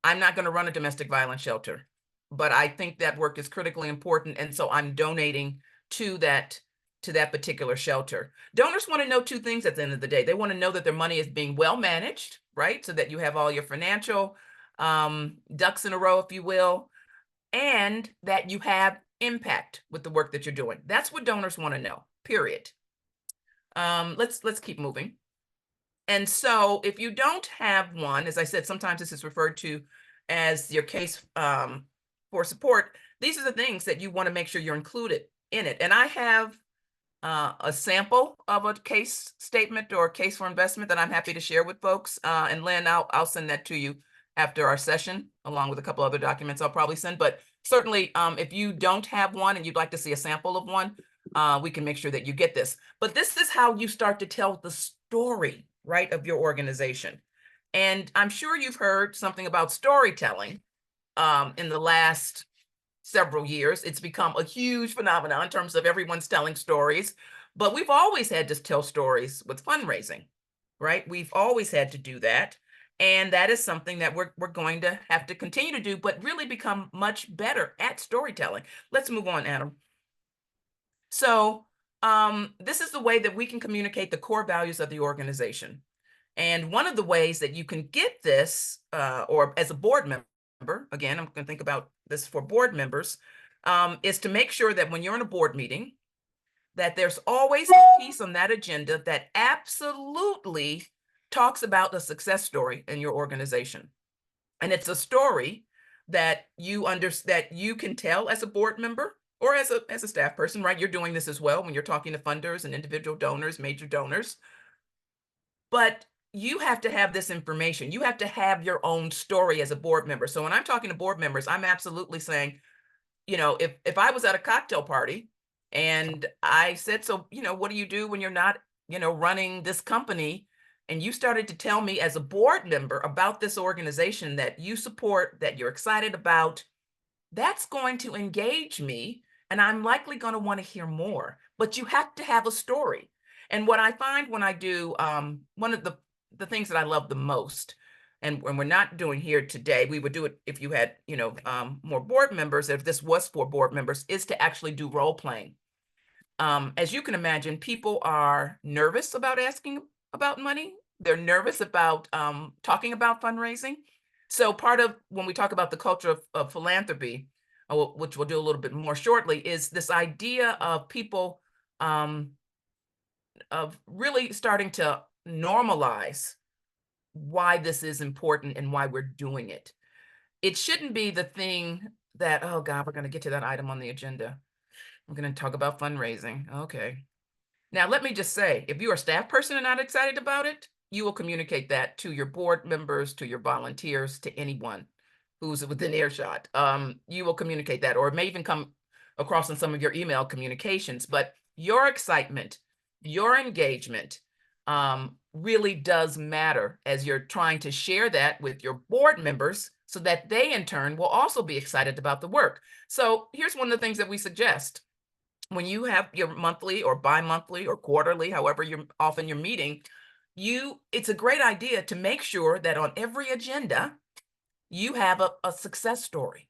I'm not going to run a domestic violence shelter, but I think that work is critically important. And so I'm donating to that particular shelter. Donors want to know two things at the end of the day. They want to know that their money is being well managed, right? So that you have all your financial ducks in a row, if you will, and that you have impact with the work that you're doing. That's what donors want to know, period. Let's keep moving. And so if you don't have one, as I said, sometimes this is referred to as your case for support. These are the things that you want to make sure you're included in it. And I have a sample of a case statement or case for investment that I'm happy to share with folks. And Lynn, I'll send that to you after our session, along with a couple other documents I'll probably send. But certainly, if you don't have one and you'd like to see a sample of one, we can make sure that you get this. But this is how you start to tell the story, right, of your organization. And I'm sure you've heard something about storytelling in the last several years. It's become a huge phenomenon in terms of everyone's telling stories, but we've always had to tell stories with fundraising, right? We've always had to do that. And that is something that we're going to have to continue to do, but really become much better at storytelling. Let's move on, Adam. So this is the way that we can communicate the core values of the organization. And one of the ways that you can get this, or as a board member, again, I'm going to think about this for board members, is to make sure that when you're in a board meeting, that there's always a piece on that agenda that absolutely talks about the success story in your organization. And it's a story that that you can tell as a board member or as a staff person, right? You're doing this as well when you're talking to funders and individual donors, major donors. But you have to have this information. You have to have your own story as a board member. So when I'm talking to board members, I'm absolutely saying, if I was at a cocktail party and I said, so, what do you do when you're not, running this company? And you started to tell me as a board member about this organization that you support, that you're excited about, that's going to engage me. And I'm likely going to want to hear more, but you have to have a story. And what I find when I do, one of the things that I love the most, and when we're not doing here today, we would do it if you had, more board members, if this was for board members, is to actually do role playing. As you can imagine, people are nervous about asking about money. They're nervous about talking about fundraising. So part of when we talk about the culture of philanthropy, which we'll do a little bit more shortly, is this idea of people of really starting to normalize why this is important and why we're doing it. It shouldn't be the thing that, oh God, we're going to get to that item on the agenda. We're going to talk about fundraising. Okay. Now, let me just say, if you're a staff person and not excited about it, you will communicate that to your board members, to your volunteers, to anyone who's within earshot. You will communicate that, or it may even come across in some of your email communications. But your excitement, your engagement really does matter as you're trying to share that with your board members so that they in turn will also be excited about the work. So here's one of the things that we suggest. When you have your monthly or bi-monthly or quarterly, however often you're meeting, it's a great idea to make sure that on every agenda, you have a success story.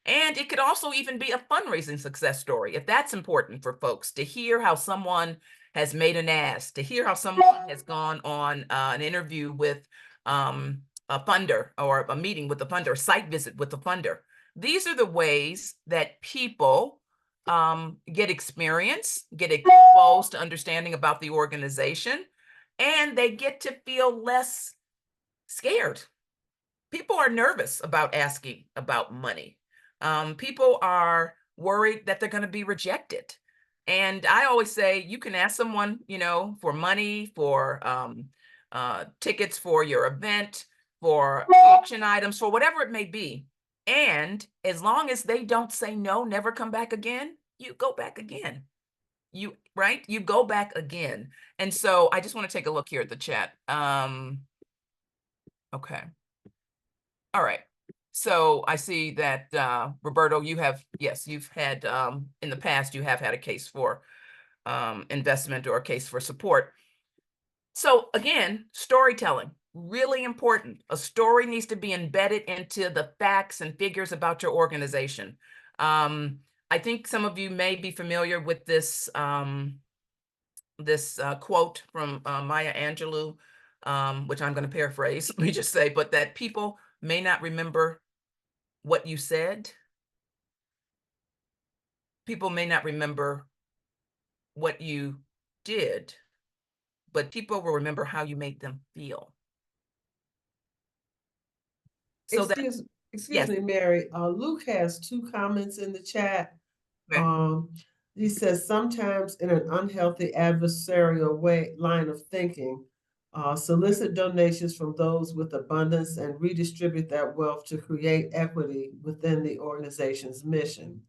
And it could also even be a fundraising success story, if that's important for folks, to hear how someone has made an ask, to hear how someone has gone on an interview with a funder, or a meeting with a funder, a site visit with a funder. These are the ways that people get experience, get exposed to understanding about the organization, and they get to feel less scared. People are nervous about asking about money. People are worried that they're going to be rejected. And I always say, you can ask someone, for money, for tickets for your event, for auction items, for whatever it may be. And as long as they don't say no, never come back again, you go back again. You go back again. And so I just want to take a look here at the chat. Okay. All right. So I see that, Roberto, you've had, in the past, you have had a case for investment or a case for support. So again, storytelling, really important. A story needs to be embedded into the facts and figures about your organization. I think some of you may be familiar with this, quote from Maya Angelou, which I'm going to paraphrase, let me just say, but that people may not remember what you said. People may not remember what you did, but people will remember how you made them feel. So excuse me, Mary. Luke has 2 comments in the chat. Okay. He says, sometimes in an unhealthy adversarial line of thinking, solicit donations from those with abundance and redistribute that wealth to create equity within the organization's mission.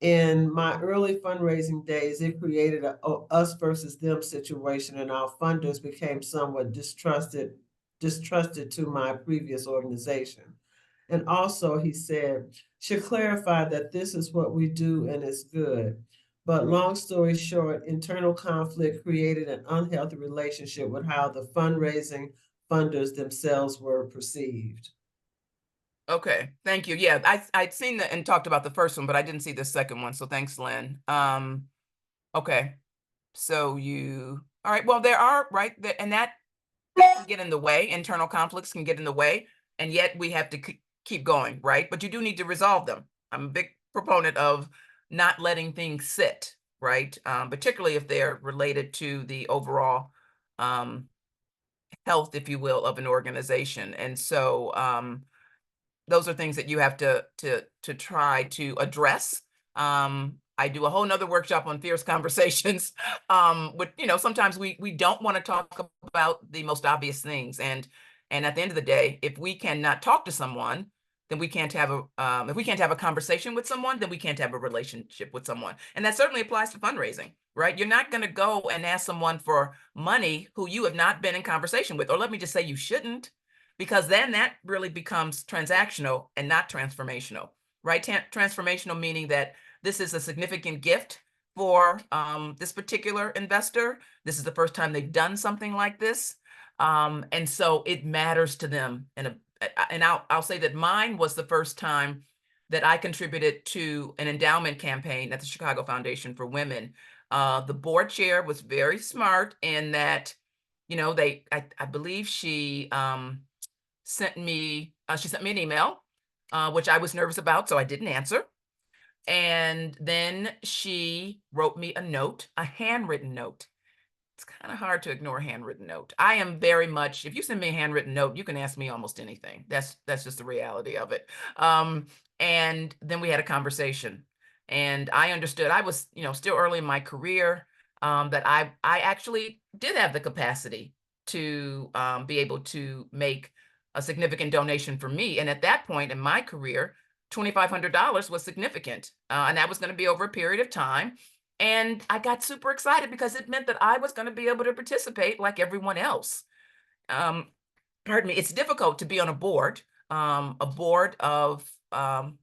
In my early fundraising days, it created a us versus them situation, and our funders became somewhat distrusted to my previous organization. And also, he said, should clarify that this is what we do and it's good. But long story short, internal conflict created an unhealthy relationship with how the fundraising funders themselves were perceived. Okay, thank you. Yeah, I'd seen that and talked about the first one, but I didn't see the second one. So thanks, Lynn. Okay. So all right, well, there are, right, and that can get in the way. Internal conflicts can get in the way, and yet we have to keep going, right? But you do need to resolve them. I'm a big proponent of not letting things sit, right? Particularly if they're related to the overall health, if you will, of an organization. And so those are things that you have to try to address. I do a whole nother workshop on fierce conversations. Sometimes we don't want to talk about the most obvious things, and at the end of the day, if we cannot talk to someone, then we can't have if we can't have a conversation with someone, then we can't have a relationship with someone. And that certainly applies to fundraising, right? You're not going to go and ask someone for money who you have not been in conversation with, or let me just say you shouldn't, because then that really becomes transactional and not transformational, right? Transformational meaning that this is a significant gift for this particular investor. This is the first time they've done something like this. And so it matters to them. And I'll say that mine was the first time that I contributed to an endowment campaign at the Chicago Foundation for Women. The board chair was very smart in that, I believe she sent me an email, which I was nervous about, so I didn't answer. And then she wrote me a note, a handwritten note. It's kind of hard to ignore a handwritten note. I am very much, if you send me a handwritten note, you can ask me almost anything. That's just the reality of it. And then we had a conversation, and I understood I was, still early in my career, that I actually did have the capacity to be able to make a significant donation for me. And at that point in my career, $2,500 was significant. And that was going to be over a period of time. And I got super excited because it meant that I was going to be able to participate like everyone else. Pardon me. It's difficult to be on a board of, in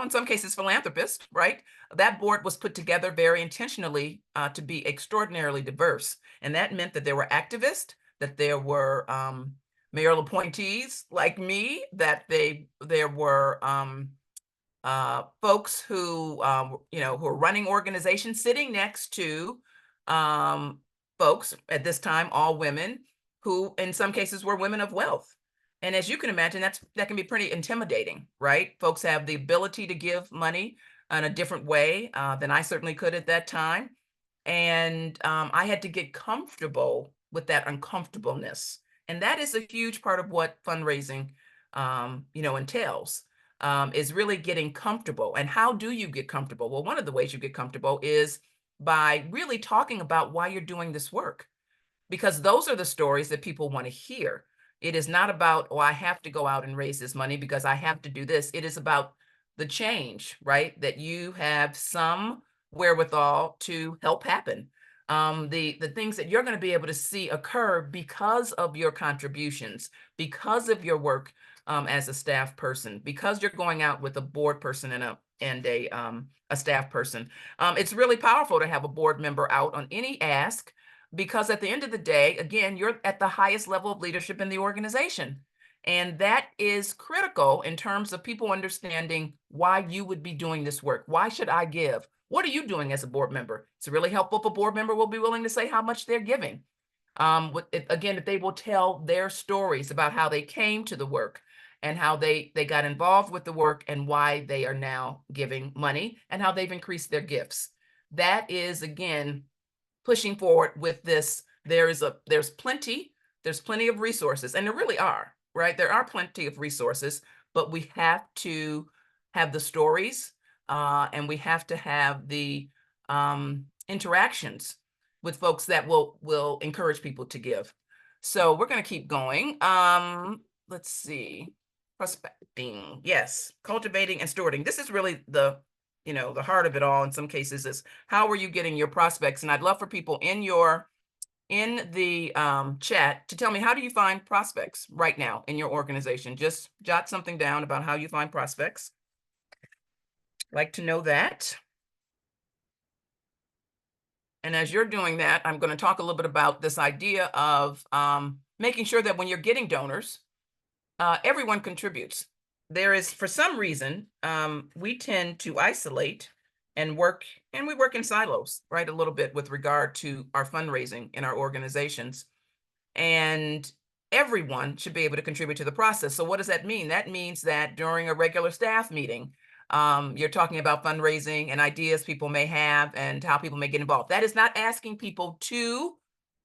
some cases, philanthropists, right? That board was put together very intentionally to be extraordinarily diverse. And that meant that there were activists, that there were mayoral appointees like me, that there were folks who who are running organizations, sitting next to folks at this time, all women, who in some cases were women of wealth. And as you can imagine, that can be pretty intimidating, right? Folks have the ability to give money in a different way than I certainly could at that time. And I had to get comfortable with that uncomfortableness. And that is a huge part of what fundraising, entails, is really getting comfortable. And how do you get comfortable? Well, one of the ways you get comfortable is by really talking about why you're doing this work, because those are the stories that people want to hear. It is not about, oh, I have to go out and raise this money because I have to do this. It is about the change, right? That you have some wherewithal to help happen. The things that you're going to be able to see occur because of your contributions, because of your work as a staff person, because you're going out with a board person and a staff person. It's really powerful to have a board member out on any ask, because at the end of the day, again, you're at the highest level of leadership in the organization. And that is critical in terms of people understanding why you would be doing this work. Why should I give? What are you doing as a board member? It's really helpful if a board member will be willing to say how much they're giving. If they will tell their stories about how they came to the work and how they got involved with the work and why they are now giving money and how they've increased their gifts. That is, again, pushing forward with this. There's plenty of resources, and there really are, right? There are plenty of resources, but we have to have the stories, and we have to have the interactions with folks that will encourage people to give. So we're going to keep going. Let's see. Prospecting. Yes. Cultivating and stewarding. This is really the heart of it all. In some cases, is how are you getting your prospects? And I'd love for people in the chat to tell me, how do you find prospects right now in your organization? Just jot something down about how you find prospects. I'd like to know that. And as you're doing that, I'm going to talk a little bit about this idea of making sure that when you're getting donors, everyone contributes. There is, for some reason, we tend to isolate and we work in silos, right? A little bit with regard to our fundraising in our organizations. And everyone should be able to contribute to the process. So what does that mean? That means that during a regular staff meeting, you're talking about fundraising and ideas people may have and how people may get involved. That is not asking people to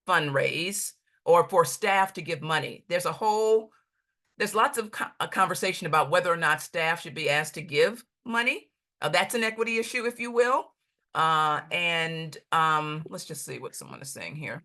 fundraise or for staff to give money. There's lots of conversation about whether or not staff should be asked to give money. That's an equity issue, if you will. Let's just see what someone is saying here.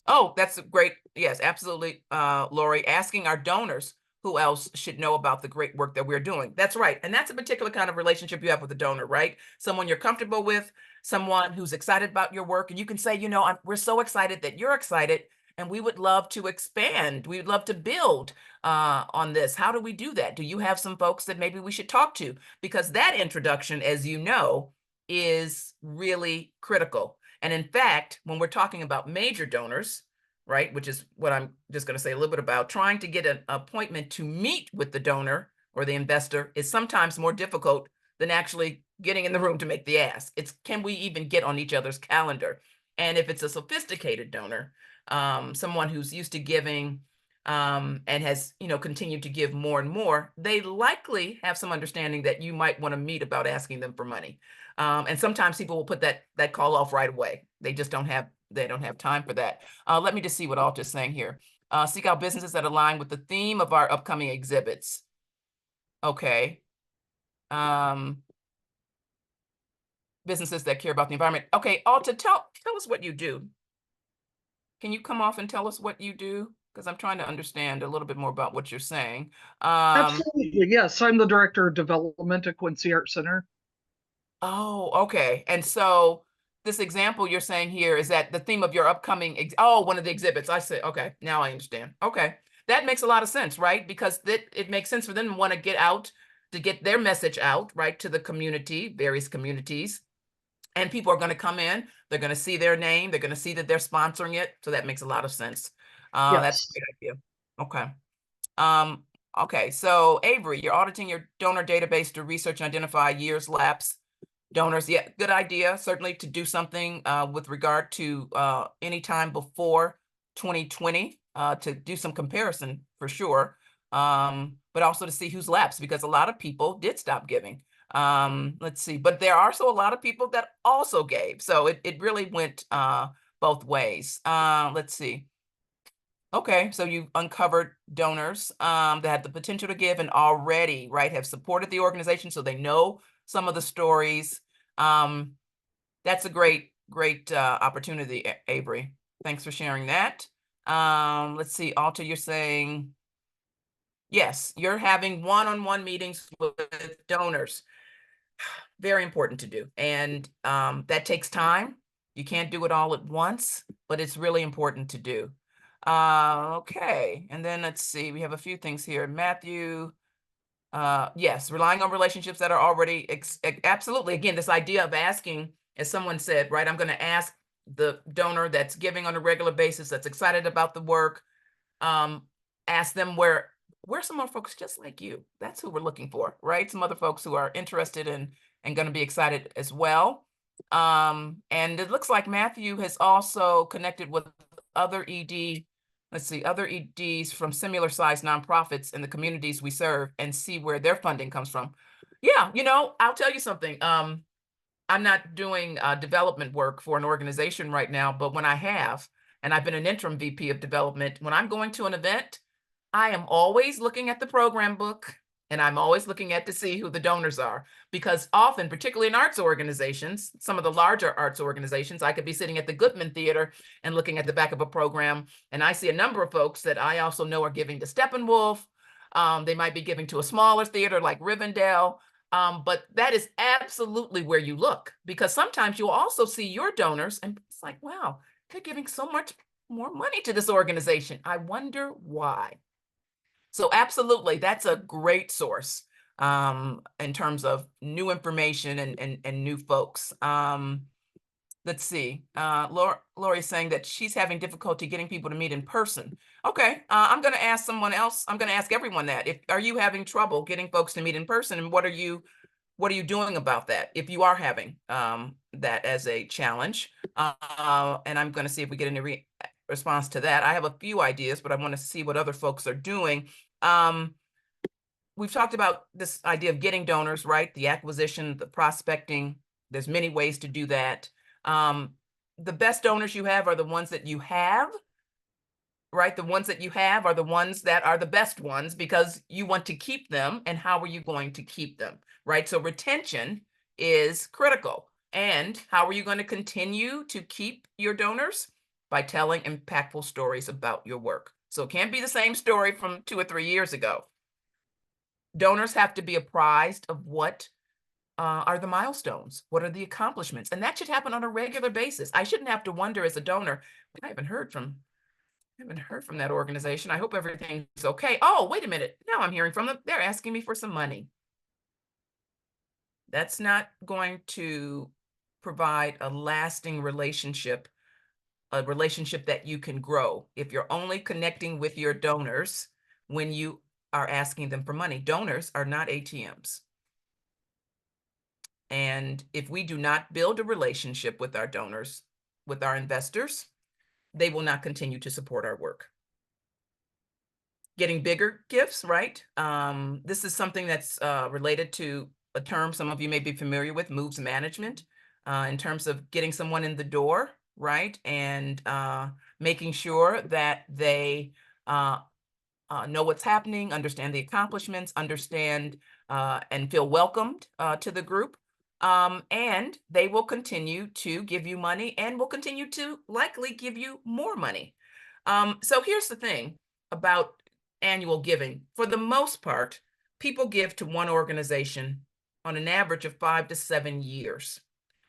Oh, that's great. Yes, absolutely, Lori. Asking our donors who else should know about the great work that we're doing. That's right. And that's a particular kind of relationship you have with a donor, right? Someone you're comfortable with, someone who's excited about your work. And you can say, you know, we're so excited that you're excited, and we would love to expand. We would love to build on this. How do we do that? Do you have some folks that maybe we should talk to? Because that introduction, as you know, is really critical. And in fact, when we're talking about major donors, right, which is what I'm just going to say a little bit about, trying to get an appointment to meet with the donor or the investor is sometimes more difficult than actually getting in the room to make the ask. It's, can we even get on each other's calendar? And if it's a sophisticated donor, someone who's used to giving and has, you know, continued to give more and more, they likely have some understanding that you might want to meet about asking them for money. And sometimes people will put that call off right away. They just don't have time for that. Let me just see what Alta's saying here. Seek out businesses that align with the theme of our upcoming exhibits. Okay. Businesses that care about the environment. Okay, Alta, tell us what you do. Can you come off and tell us what you do? Because I'm trying to understand a little bit more about what you're saying. Absolutely, yes. I'm the director of development at Quincy Arts Center. Oh, okay. And so this example you're saying here is that the theme of your upcoming, one of the exhibits. I say, okay, now I understand. Okay. That makes a lot of sense, right? Because it makes sense for them to want to get out, to get their message out, right, to the community, various communities. And people are going to come in, they're going to see their name, they're going to see that they're sponsoring it. So that makes a lot of sense. That's a great idea. Okay. Okay, so Avery, you're auditing your donor database to research and identify years lapse donors. Yeah, good idea. Certainly to do something with regard to any time before 2020 to do some comparison for sure. But also to see who's lapsed, because a lot of people did stop giving. Let's see, but there are also a lot of people that also gave. So it really went both ways. Let's see. Okay, so you've uncovered donors that had the potential to give and already, right, have supported the organization, so they know some of the stories. That's a great opportunity, Avery. Thanks for sharing that. Let's see, Alta, you're saying, yes, you're having one-on-one meetings with donors. Very important to do. And that takes time. You can't do it all at once, but it's really important to do. Okay, and then let's see, we have a few things here. Matthew, yes, relying on relationships that are already, absolutely. Again, this idea of asking, as someone said, right, I'm going to ask the donor that's giving on a regular basis, that's excited about the work, ask them where some more folks just like you. That's who we're looking for, right? Some other folks who are interested in and going to be excited as well. And it looks like Matthew has also connected with other other EDs from similar sized nonprofits in the communities we serve and see where their funding comes from. Yeah, you know, I'll tell you something. I'm not doing development work for an organization right now, but when I have, and I've been an interim VP of development, when I'm going to an event, I am always looking at the program book, and I'm always looking at to see who the donors are, because often, particularly in arts organizations, some of the larger arts organizations, I could be sitting at the Goodman Theater and looking at the back of a program, and I see a number of folks that I also know are giving to Steppenwolf. They might be giving to a smaller theater like Rivendell, but that is absolutely where you look, because sometimes you'll also see your donors, and it's like, wow, they're giving so much more money to this organization. I wonder why. So absolutely, that's a great source in terms of new information and new folks. Let's see. Lori's saying that she's having difficulty getting people to meet in person. Okay, I'm going to ask someone else. I'm going to ask everyone that. Are you having trouble getting folks to meet in person, and what are you what are you doing about that if you are having that as a challenge? And I'm going to see if we get any response to that. I have a few ideas, but I want to see what other folks are doing. We've talked about this idea of getting donors, right? The acquisition, the prospecting. There's many ways to do that. The best donors you have are the ones that you have, right? The ones that you have are the ones that are the best ones because you want to keep them. And how are you going to keep them, right? So retention is critical. And how are you going to continue to keep your donors? By telling impactful stories about your work. So it can't be the same story from 2 or 3 years ago. Donors have to be apprised of what are the milestones, what are the accomplishments, and that should happen on a regular basis. I shouldn't have to wonder as a donor, I haven't heard from that organization. I hope everything's okay. Oh, wait a minute. Now I'm hearing from them. They're asking me for some money. That's not going to provide a lasting relationship, a relationship that you can grow. If you're only connecting with your donors when you are asking them for money. Donors are not ATMs. And if we do not build a relationship with our donors, with our investors, they will not continue to support our work. Getting bigger gifts, right? This is something that's related to a term some of you may be familiar with, moves management, in terms of getting someone in the door, right? And making sure that they know what's happening, understand the accomplishments, understand and feel welcomed to the group. And they will continue to give you money and will continue to likely give you more money. So here's the thing about annual giving. For the most part, people give to one organization on an average of 5 to 7 years.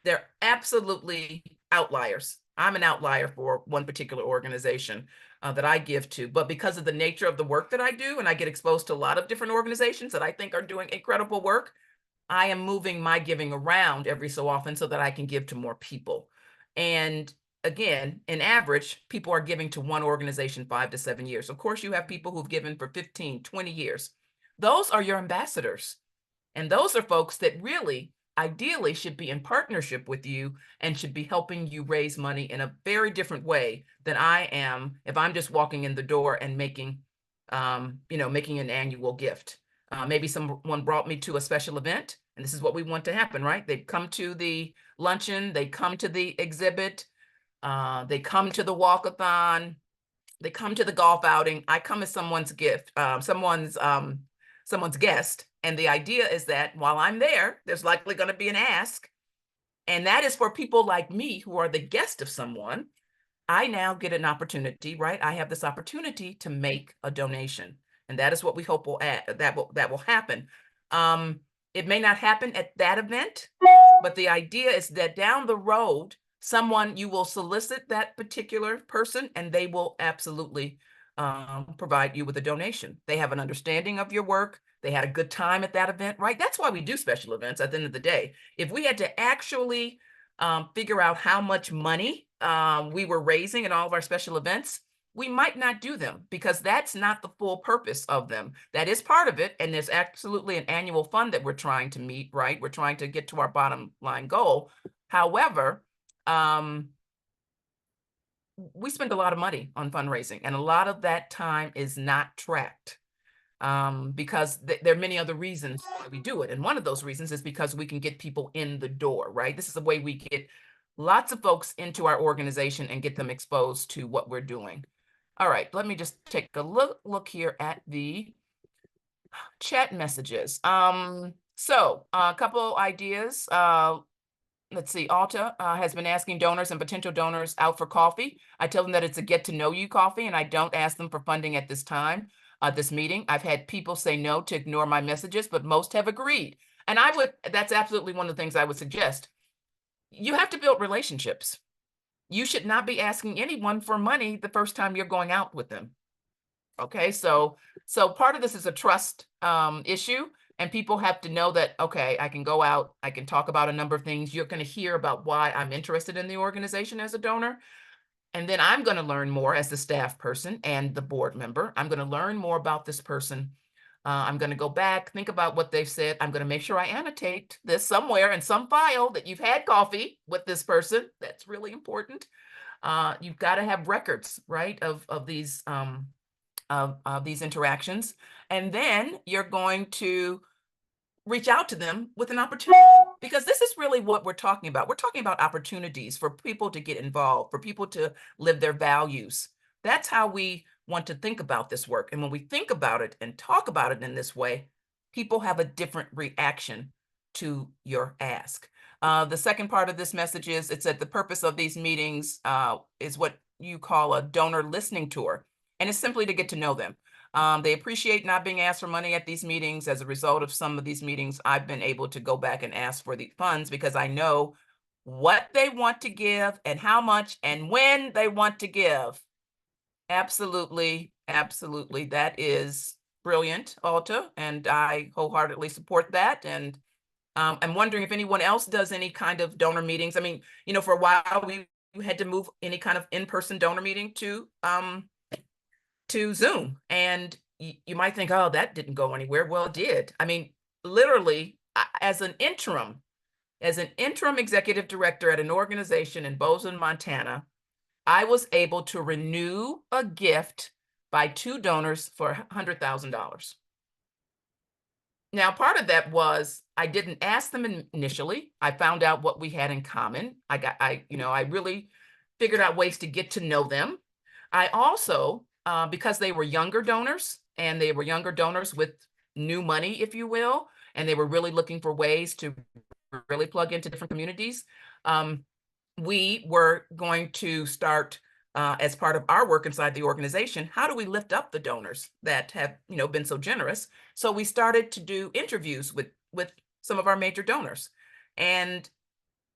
They're absolutely outliers. I'm an outlier for one particular organization that I give to, but because of the nature of the work that I do, and I get exposed to a lot of different organizations that I think are doing incredible work, I am moving my giving around every so often so that I can give to more people. And again, in average, people are giving to one organization 5 to 7 years. Of course, you have people who've given for 15, 20 years. Those are your ambassadors. And those are folks that really, ideally, should be in partnership with you and should be helping you raise money in a very different way than I am if I'm just walking in the door and making an annual gift. Maybe someone brought me to a special event, and this is what we want to happen, right? They come to the luncheon, they come to the exhibit, they come to the walkathon, they come to the golf outing. I come as someone's gift, someone's guest. And the idea is that while I'm there, there's likely going to be an ask. And that is for people like me who are the guest of someone. I now get an opportunity, right? I have this opportunity to make a donation. And that is what we hope that will happen. It may not happen at that event, but the idea is that down the road, you will solicit that particular person and they will absolutely provide you with a donation. They have an understanding of your work. They had a good time at that event, right? That's why we do special events at the end of the day. If we had to actually figure out how much money we were raising in all of our special events, we might not do them because that's not the full purpose of them. That is part of it. And there's absolutely an annual fund that we're trying to meet, right? We're trying to get to our bottom line goal. However, we spend a lot of money on fundraising and a lot of that time is not tracked because there are many other reasons why we do it. And one of those reasons is because we can get people in the door, right? This is the way we get lots of folks into our organization and get them exposed to what we're doing. All right, let me just take a look here at the chat messages. So a couple ideas. Let's see, Alta has been asking donors and potential donors out for coffee. I tell them that it's a get to know you coffee and I don't ask them for funding at this time, this meeting. I've had people say no to ignore my messages, but most have agreed. And that's absolutely one of the things I would suggest. You have to build relationships. You should not be asking anyone for money the first time you're going out with them. Okay, so part of this is a trust issue. And people have to know that, okay, I can go out, I can talk about a number of things. You're going to hear about why I'm interested in the organization as a donor. And then I'm going to learn more as the staff person and the board member. I'm going to learn more about this person I'm going to go back, think about what they've said. I'm going to make sure I annotate this somewhere in some file that you've had coffee with this person. That's really important. You've got to have records, right, of these interactions. And then you're going to reach out to them with an opportunity, because this is really what we're talking about. We're talking about opportunities for people to get involved, for people to live their values. That's how we want to think about this work. And when we think about it and talk about it in this way, people have a different reaction to your ask. The second part of this message is, it said the purpose of these meetings is what you call a donor listening tour. And it's simply to get to know them. They appreciate not being asked for money at these meetings. As a result of some of these meetings, I've been able to go back and ask for the funds because I know what they want to give and how much and when they want to give. Absolutely, absolutely. That is brilliant, Alta, and I wholeheartedly support that. And I'm wondering if anyone else does any kind of donor meetings. I mean, you know, for a while we had to move any kind of in-person donor meeting to Zoom. And you might think, oh, that didn't go anywhere. Well, it did. I mean, literally, as an interim executive director at an organization in Bozeman, Montana, I was able to renew a gift by 2 donors for $100,000. Now, part of that was I didn't ask them initially. I found out what we had in common. I really figured out ways to get to know them. I also, because they were younger donors, and they were younger donors with new money, if you will, and they were really looking for ways to really plug into different communities, we were going to start, as part of our work inside the organization, how do we lift up the donors that have, been so generous? So we started to do interviews with some of our major donors, and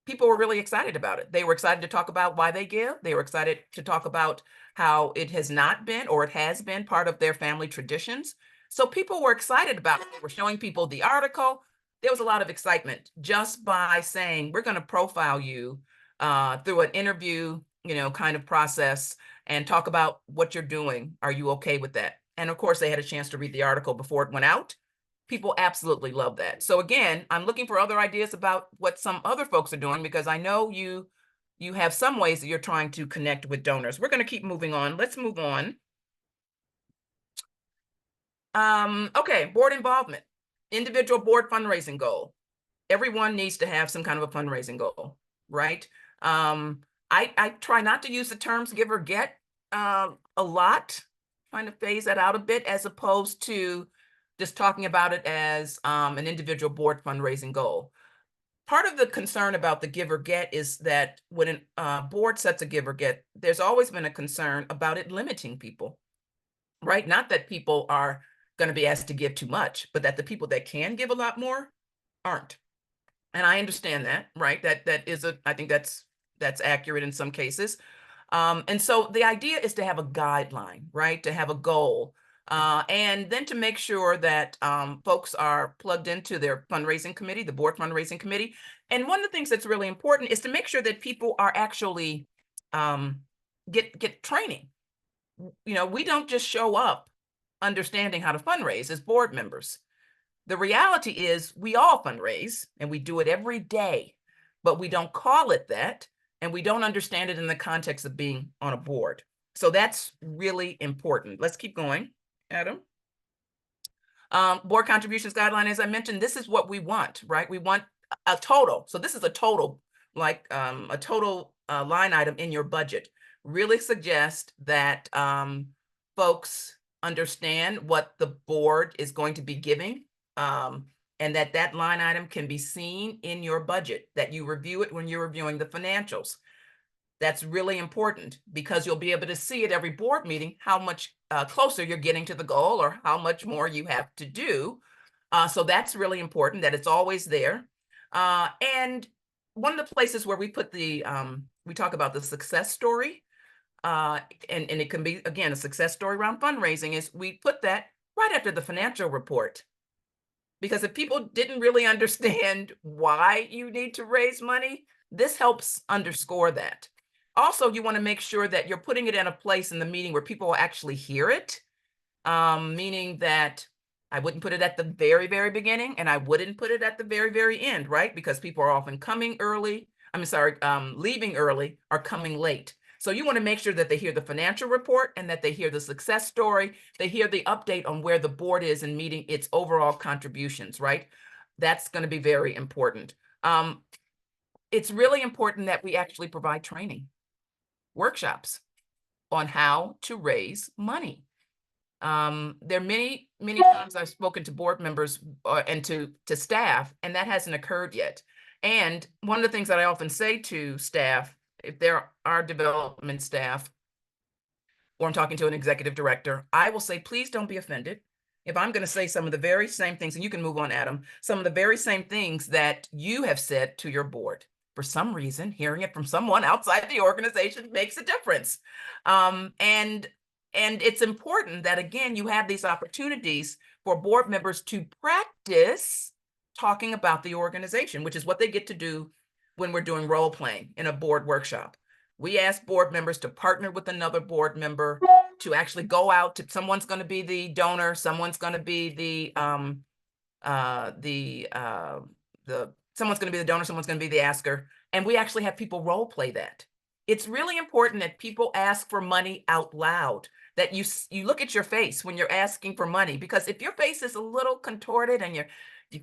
people were really excited about it. They were excited to talk about why they give. They were excited to talk about how it has not been, or it has been, part of their family traditions. So people were excited about it. They were showing people the article. There was a lot of excitement just by saying, we're going to profile you through an interview, kind of process, and talk about what you're doing. Are you okay with that? And of course, they had a chance to read the article before it went out. People absolutely love that. So again, I'm looking for other ideas about what some other folks are doing, because I know you have some ways that you're trying to connect with donors. We're going to keep moving on. Let's move on. Okay, board involvement, individual board fundraising goal. Everyone needs to have some kind of a fundraising goal, right? I try not to use the terms give or get a lot, trying to phase that out a bit, as opposed to just talking about it as an individual board fundraising goal. Part of the concern about the give or get is that when a board sets a give or get, there's always been a concern about it limiting people, right? Not that people are going to be asked to give too much, but that the people that can give a lot more aren't. And I understand that, right? I think that's accurate in some cases. And so the idea is to have a guideline, right? To have a goal, and then to make sure that folks are plugged into their fundraising committee, the board fundraising committee. And one of the things that's really important is to make sure that people are actually get training. We don't just show up understanding how to fundraise as board members. The reality is we all fundraise, and we do it every day, but we don't call it that, and we don't understand it in the context of being on a board. So that's really important. Let's keep going, Adam. Board contributions guideline, as I mentioned, this is what we want, right? We want a total. So this is a total, like a total line item in your budget. Really suggest that folks understand what the board is going to be giving, and that line item can be seen in your budget, that you review it when you're reviewing the financials. That's really important, because you'll be able to see at every board meeting how much closer you're getting to the goal, or how much more you have to do. So that's really important, that it's always there. And one of the places where we put we talk about the success story, and it can be, again, a success story around fundraising, is we put that right after the financial report. Because if people didn't really understand why you need to raise money, this helps underscore that. Also, you want to make sure that you're putting it in a place in the meeting where people will actually hear it, meaning that I wouldn't put it at the very, very beginning, and I wouldn't put it at the very, very end, right? Because people are often coming early. Leaving early or coming late. So you want to make sure that they hear the financial report and that they hear the success story. They hear the update on where the board is in meeting its overall contributions, right? That's going to be very important. It's really important that we actually provide training, workshops on how to raise money. There are many times I've spoken to board members and to staff, and that hasn't occurred yet. And one of the things that I often say to staff, if there are development staff, or I'm talking to an executive director, I will say, please don't be offended if I'm going to say some of the very same things, and you can move on, Adam, some of the very same things that you have said to your board. For some reason, hearing it from someone outside the organization makes a difference. And it's important that, again, you have these opportunities for board members to practice talking about the organization, which is what they get to do when we're doing role playing in a board workshop. We ask board members to partner with another board member to actually go out to, someone's going to be the donor, someone's going to be someone's going to be the donor, someone's going to be the asker. And we actually have people role play that. It's really important that people ask for money out loud, that you look at your face when you're asking for money, because if your face is a little contorted and you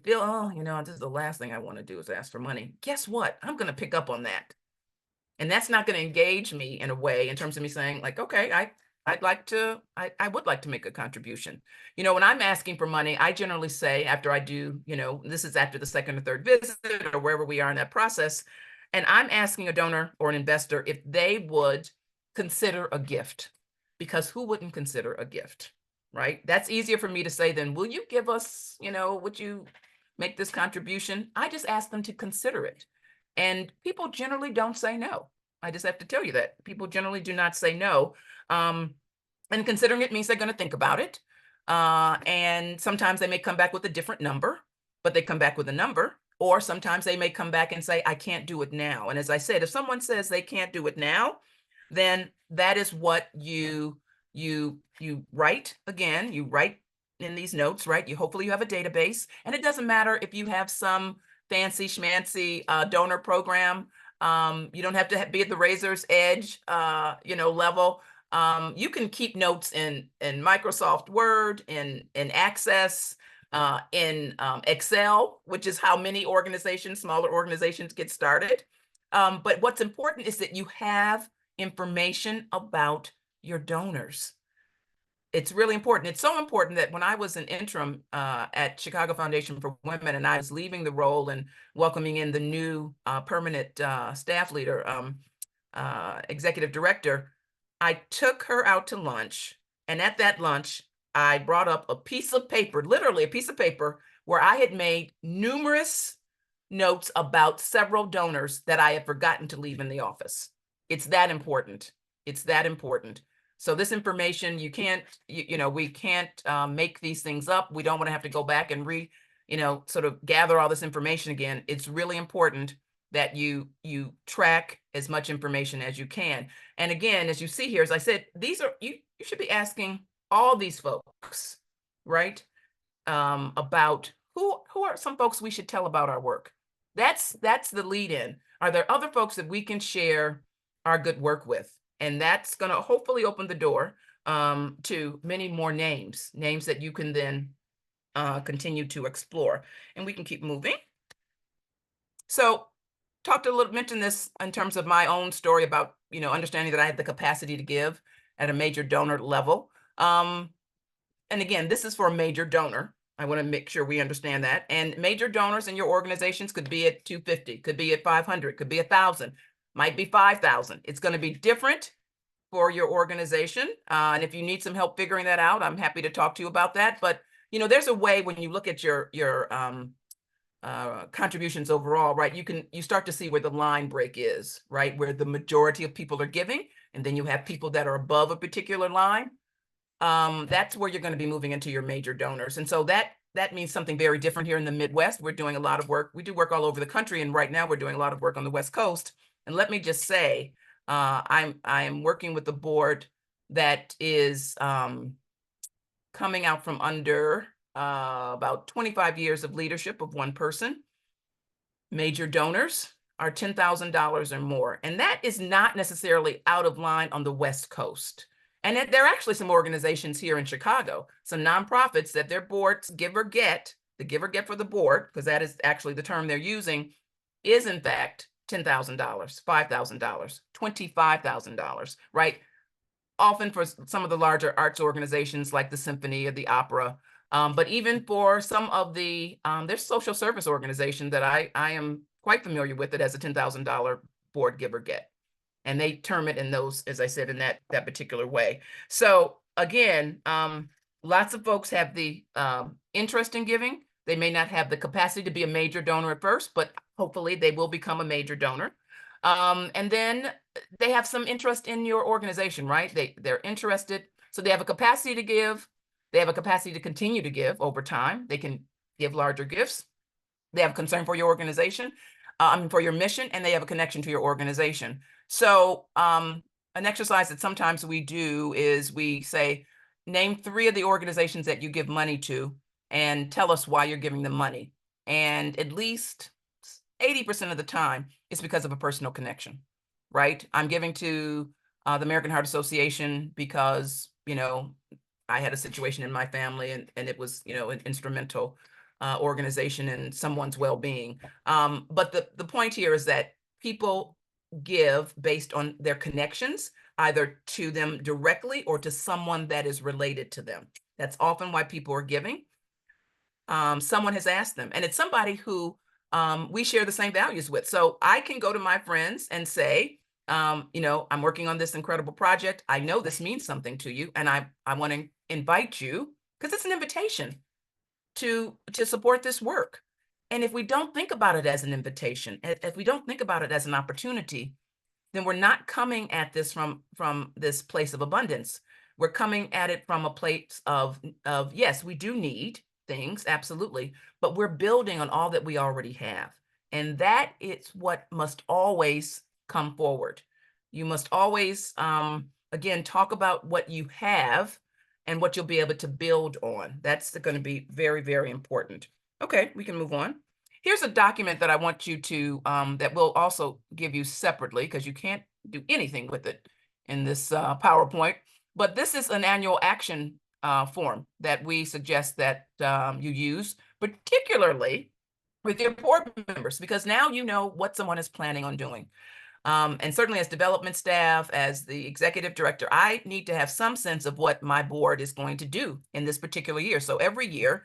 feel, oh, this is the last thing I want to do is ask for money. Guess what? I'm going to pick up on that. And that's not going to engage me in a way in terms of me saying like, okay, I would like to make a contribution. When I'm asking for money, I generally say after I do, this is after the second or third visit or wherever we are in that process. And I'm asking a donor or an investor if they would consider a gift, because who wouldn't consider a gift, right? That's easier for me to say than, will you give us, would you make this contribution? I just ask them to consider it. And people generally don't say no. I just have to tell you that people generally do not say no. And considering it means they're going to think about it. And sometimes they may come back with a different number, but they come back with a number. Or sometimes they may come back and say, I can't do it now. And as I said, if someone says they can't do it now, then that is what you write. Again, you write in these notes, right? Hopefully you have a database. And it doesn't matter if you have some fancy schmancy donor program. You don't have to be at the razor's edge, level. You can keep notes in Microsoft Word, in Access, in Excel, which is how many smaller organizations get started. But what's important is that you have information about your donors. It's really important. It's so important that when I was an interim at Chicago Foundation for Women, and I was leaving the role and welcoming in the new permanent staff leader, executive director, I took her out to lunch. And at that lunch, I brought up a piece of paper, literally a piece of paper, where I had made numerous notes about several donors that I had forgotten to leave in the office. It's that important. It's that important. So this information, we can't make these things up. We don't want to have to go back and sort of gather all this information again. It's really important that you track as much information as you can. And again, as you see here, as I said, these are, you should be asking all these folks, right? About who are some folks we should tell about our work. That's the lead in. Are there other folks that we can share our good work with? And that's going to hopefully open the door to many more names that you can then continue to explore. And we can keep moving. So mentioned this in terms of my own story about, understanding that I had the capacity to give at a major donor level. And again, this is for a major donor. I want to make sure we understand that. And major donors in your organizations could be at 250, could be at 500, could be 1,000, might be 5,000. It's going to be different for your organization. And if you need some help figuring that out, I'm happy to talk to you about that. But, there's a way when you look at your contributions overall, right? You start to see where the line break is, right? Where the majority of people are giving, and then you have people that are above a particular line. That's where you're going to be moving into your major donors. And so that means something very different here in the Midwest. We're doing a lot of work. We do work all over the country. And right now we're doing a lot of work on the West Coast. And let me just say, I'm working with the board that is coming out from under about 25 years of leadership of one person. Major donors are $10,000 or more. And that is not necessarily out of line on the West Coast. And there are actually some organizations here in Chicago, some nonprofits that their boards give or get, the give or get for the board, because that is actually the term they're using, is in fact $10,000, $5,000, $25,000, right? Often for some of the larger arts organizations like the symphony or the opera, but even for some of the, there's social service organizations that I am quite familiar with it as a $10,000 board give or get. And they term it in those, as I said, in that particular way. So again, lots of folks have the interest in giving. They may not have the capacity to be a major donor at first, but hopefully they will become a major donor. And then they have some interest in your organization, right? They're interested. So they have a capacity to give. They have a capacity to continue to give over time. They can give larger gifts. They have concern for your organization, for your mission, and they have a connection to your organization. So an exercise that sometimes we do is we say, name 3 of the organizations that you give money to and tell us why you're giving them money. And at least 80% of the time, it's because of a personal connection, right? I'm giving to the American Heart Association because, you know, I had a situation in my family and it was, you know, an instrumental organization in someone's well-being. But the point here is that people give based on their connections, either to them directly or to someone that is related to them. That's often why people are giving. Someone has asked them, and it's somebody who we share the same values with. So I can go to my friends and say, you know, I'm working on this incredible project. I know this means something to you, and I want to invite you, because it's an invitation to support this work. And if we don't think about it as an invitation, if we don't think about it as an opportunity, then we're not coming at this from this place of abundance. We're coming at it from a place of yes, we do need things, absolutely, but we're building on all that we already have. And that is what must always come forward. You must always, again, talk about what you have and what you'll be able to build on. That's going to be very, very important. Okay, we can move on. Here's a document that I want you to, that we'll also give you separately, because you can't do anything with it in this PowerPoint. But this is an annual action form that we suggest that you use, particularly with your board members, because now you know what someone is planning on doing. And certainly as development staff, as the executive director, I need to have some sense of what my board is going to do in this particular year. So every year,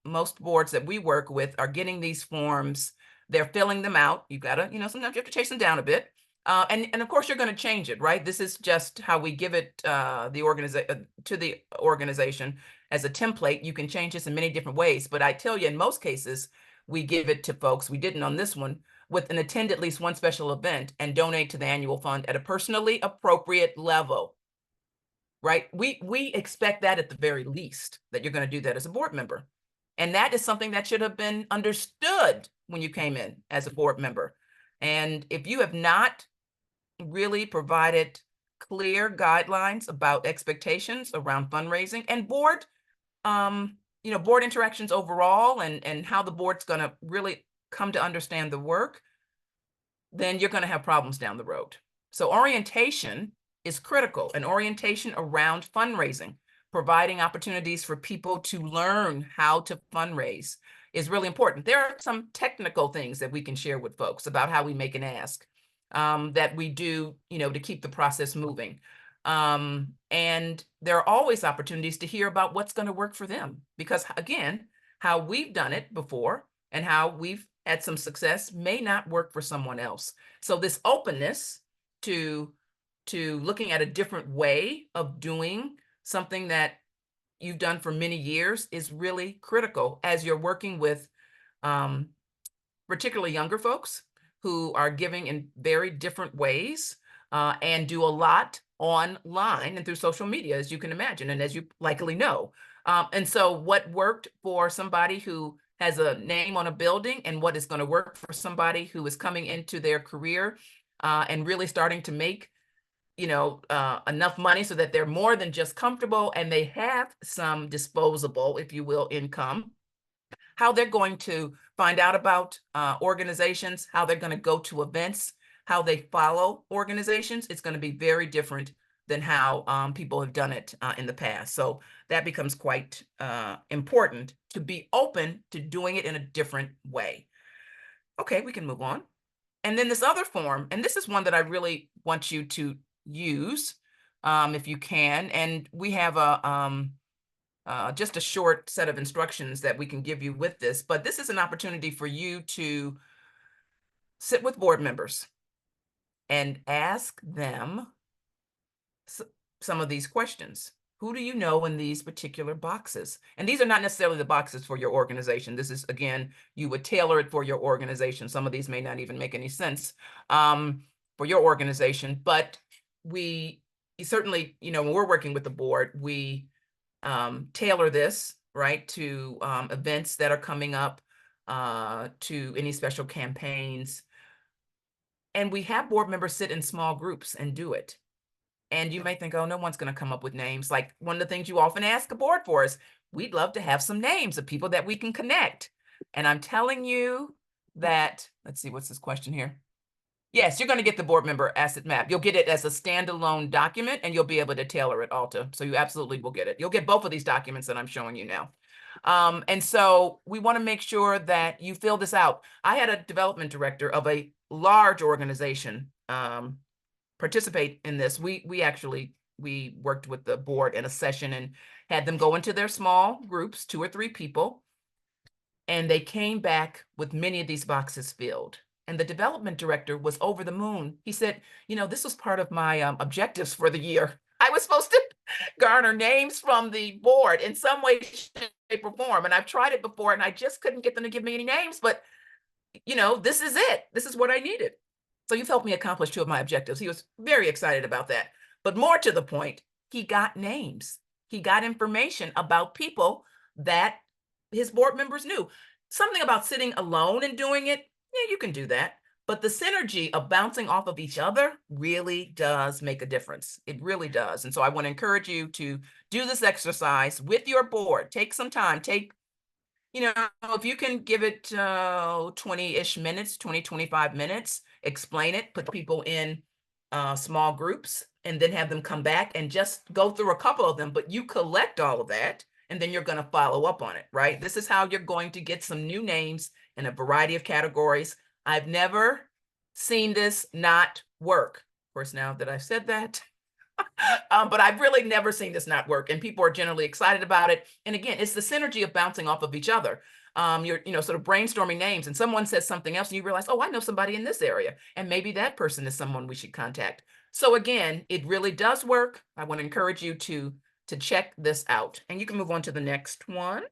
most boards that we work with are getting these forms. They're filling them out. You've got to, you know, sometimes you have to chase them down a bit. And of course, you're going to change it, right? This is just how we give it to the organization as a template. You can change this in many different ways. But I tell you, in most cases, we give it to folks. We didn't on this one, with an attend at least one special event and donate to the annual fund at a personally appropriate level, right? We expect that at the very least, that you're going to do that as a board member. And that is something that should have been understood when you came in as a board member. And if you have not really provided clear guidelines about expectations around fundraising and board, you know, board interactions overall, and how the board's going to really come to understand the work, then you're going to have problems down the road. So orientation is critical, and orientation around fundraising, providing opportunities for people to learn how to fundraise, is really important. There are some technical things that we can share with folks about how we make an ask, that we do, you know, to keep the process moving. And there are always opportunities to hear about what's going to work for them, because again, how we've done it before and how we've had some success may not work for someone else. So this openness to looking at a different way of doing something that you've done for many years is really critical as you're working with particularly younger folks who are giving in very different ways and do a lot online and through social media, as you can imagine, and as you likely know. And so what worked for somebody who has a name on a building and what is going to work for somebody who is coming into their career and really starting to make enough money so that they're more than just comfortable and they have some disposable, if you will, income, how they're going to find out about organizations, how they're going to go to events, how they follow organizations. It's going to be very different than how people have done it in the past. So that becomes quite important, to be open to doing it in a different way. Okay, we can move on. And then this other form, and this is one that I really want you to use if you can. And we have just a short set of instructions that we can give you with this, but this is an opportunity for you to sit with board members and ask them some of these questions. Who do you know in these particular boxes? And these are not necessarily the boxes for your organization. This is, again, you would tailor it for your organization. Some of these may not even make any sense for your organization, but we certainly, when we're working with the board, we tailor this, right, to events that are coming up, to any special campaigns. And we have board members sit in small groups and do it. And you may think, oh, no one's going to come up with names. Like, one of the things you often ask a board for is, we'd love to have some names of people that we can connect. And I'm telling you that, let's see, what's this question here? Yes, you're going to get the board member asset map. You'll get it as a standalone document, and you'll be able to tailor it, Alta. So you absolutely will get it. You'll get both of these documents that I'm showing you now. And so we want to make sure that you fill this out. I had a development director of a large organization participate in this. We worked with the board in a session and had them go into their small groups, 2 or 3 people, and they came back with many of these boxes filled. And the development director was over the moon. He said, this was part of my objectives for the year. I was supposed to garner names from the board in some way, shape, or form. And I've tried it before, and I just couldn't get them to give me any names. But, this is it. This is what I needed. So you've helped me accomplish 2 of my objectives. He was very excited about that. But more to the point, he got names. He got information about people that his board members knew. Something about sitting alone and doing it, yeah, you can do that. But the synergy of bouncing off of each other really does make a difference. It really does. And so I want to encourage you to do this exercise with your board. Take some time. If you can give it 20-ish minutes, 20, 25 minutes, explain it, put people in small groups, and then have them come back and just go through a couple of them. But you collect all of that, and then you're going to follow up on it, right? This is how you're going to get some new names in a variety of categories. I've never seen this not work. Of course, now that I've said that, but I've really never seen this not work, and people are generally excited about it. And again, it's the synergy of bouncing off of each other. You're, sort of brainstorming names, and someone says something else, and you realize, oh, I know somebody in this area, and maybe that person is someone we should contact. So again, it really does work. I want to encourage you to check this out, and you can move on to the next one.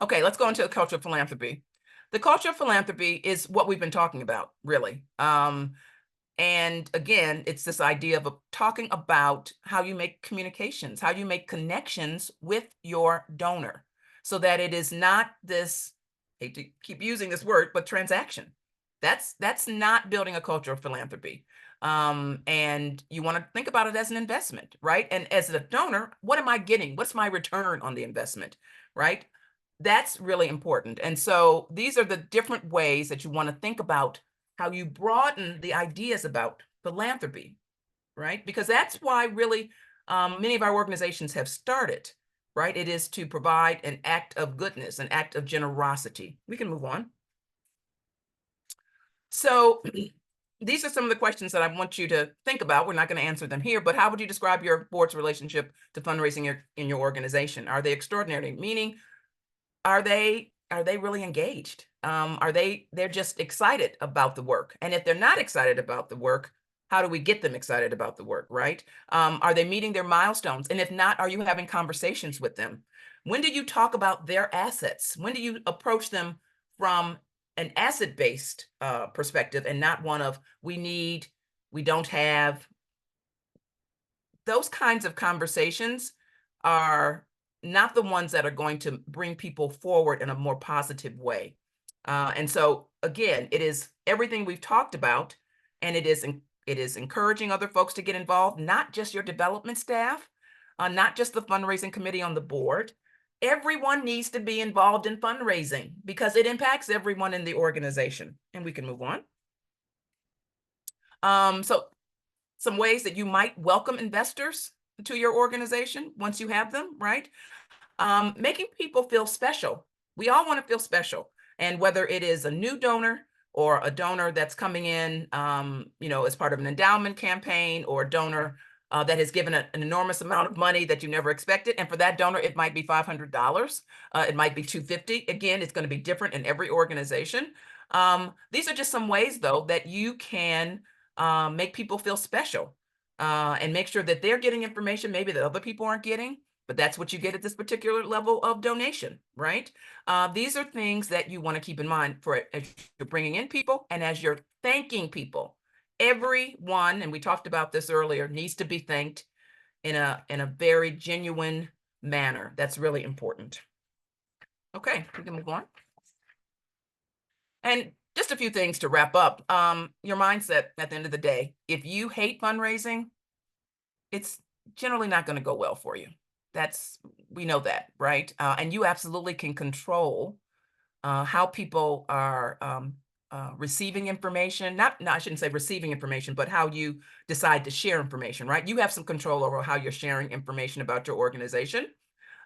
Okay, let's go into the culture of philanthropy. The culture of philanthropy is what we've been talking about, really. And again, it's this idea of talking about how you make communications, how you make connections with your donor, so that it is not this, I hate to keep using this word, but transaction. That's not building a culture of philanthropy. And you want to think about it as an investment, right? And as a donor, what am I getting? What's my return on the investment, right? That's really important. And so these are the different ways that you want to think about how you broaden the ideas about philanthropy, right? Because that's why really many of our organizations have started, right? It is to provide an act of goodness, an act of generosity. We can move on. So these are some of the questions that I want you to think about. We're not going to answer them here, but how would you describe your board's relationship to fundraising in your organization? Are they extraordinary? Meaning, are they really engaged? They're just excited about the work? And if they're not excited about the work, how do we get them excited about the work, right? Are they meeting their milestones? And if not, are you having conversations with them? When do you talk about their assets? When do you approach them from an asset-based perspective and not one of we don't have? Those kinds of conversations are not the ones that are going to bring people forward in a more positive way. And so again, it is everything we've talked about, and it is It is encouraging other folks to get involved, not just your development staff, not just the fundraising committee on the board. Everyone needs to be involved in fundraising because it impacts everyone in the organization. And we can move on. So some ways that you might welcome investors to your organization once you have them, right? Making people feel special. We all want to feel special. And whether it is a new donor or a donor that's coming in, as part of an endowment campaign, or a donor that has given an enormous amount of money that you never expected. And for that donor, it might be $500. It might be $250. Again, it's going to be different in every organization. These are just some ways, though, that you can make people feel special and make sure that they're getting information maybe that other people aren't getting. But that's what you get at this particular level of donation, right? These are things that you want to keep in mind for as you're bringing in people and as you're thanking people. Everyone, and we talked about this earlier, needs to be thanked in a very genuine manner. That's really important. Okay, we can move on. And just a few things to wrap up. Your mindset at the end of the day. If you hate fundraising, it's generally not going to go well for you. We know that, right? And you absolutely can control how people are receiving information. I shouldn't say receiving information, but how you decide to share information, right? You have some control over how you're sharing information about your organization.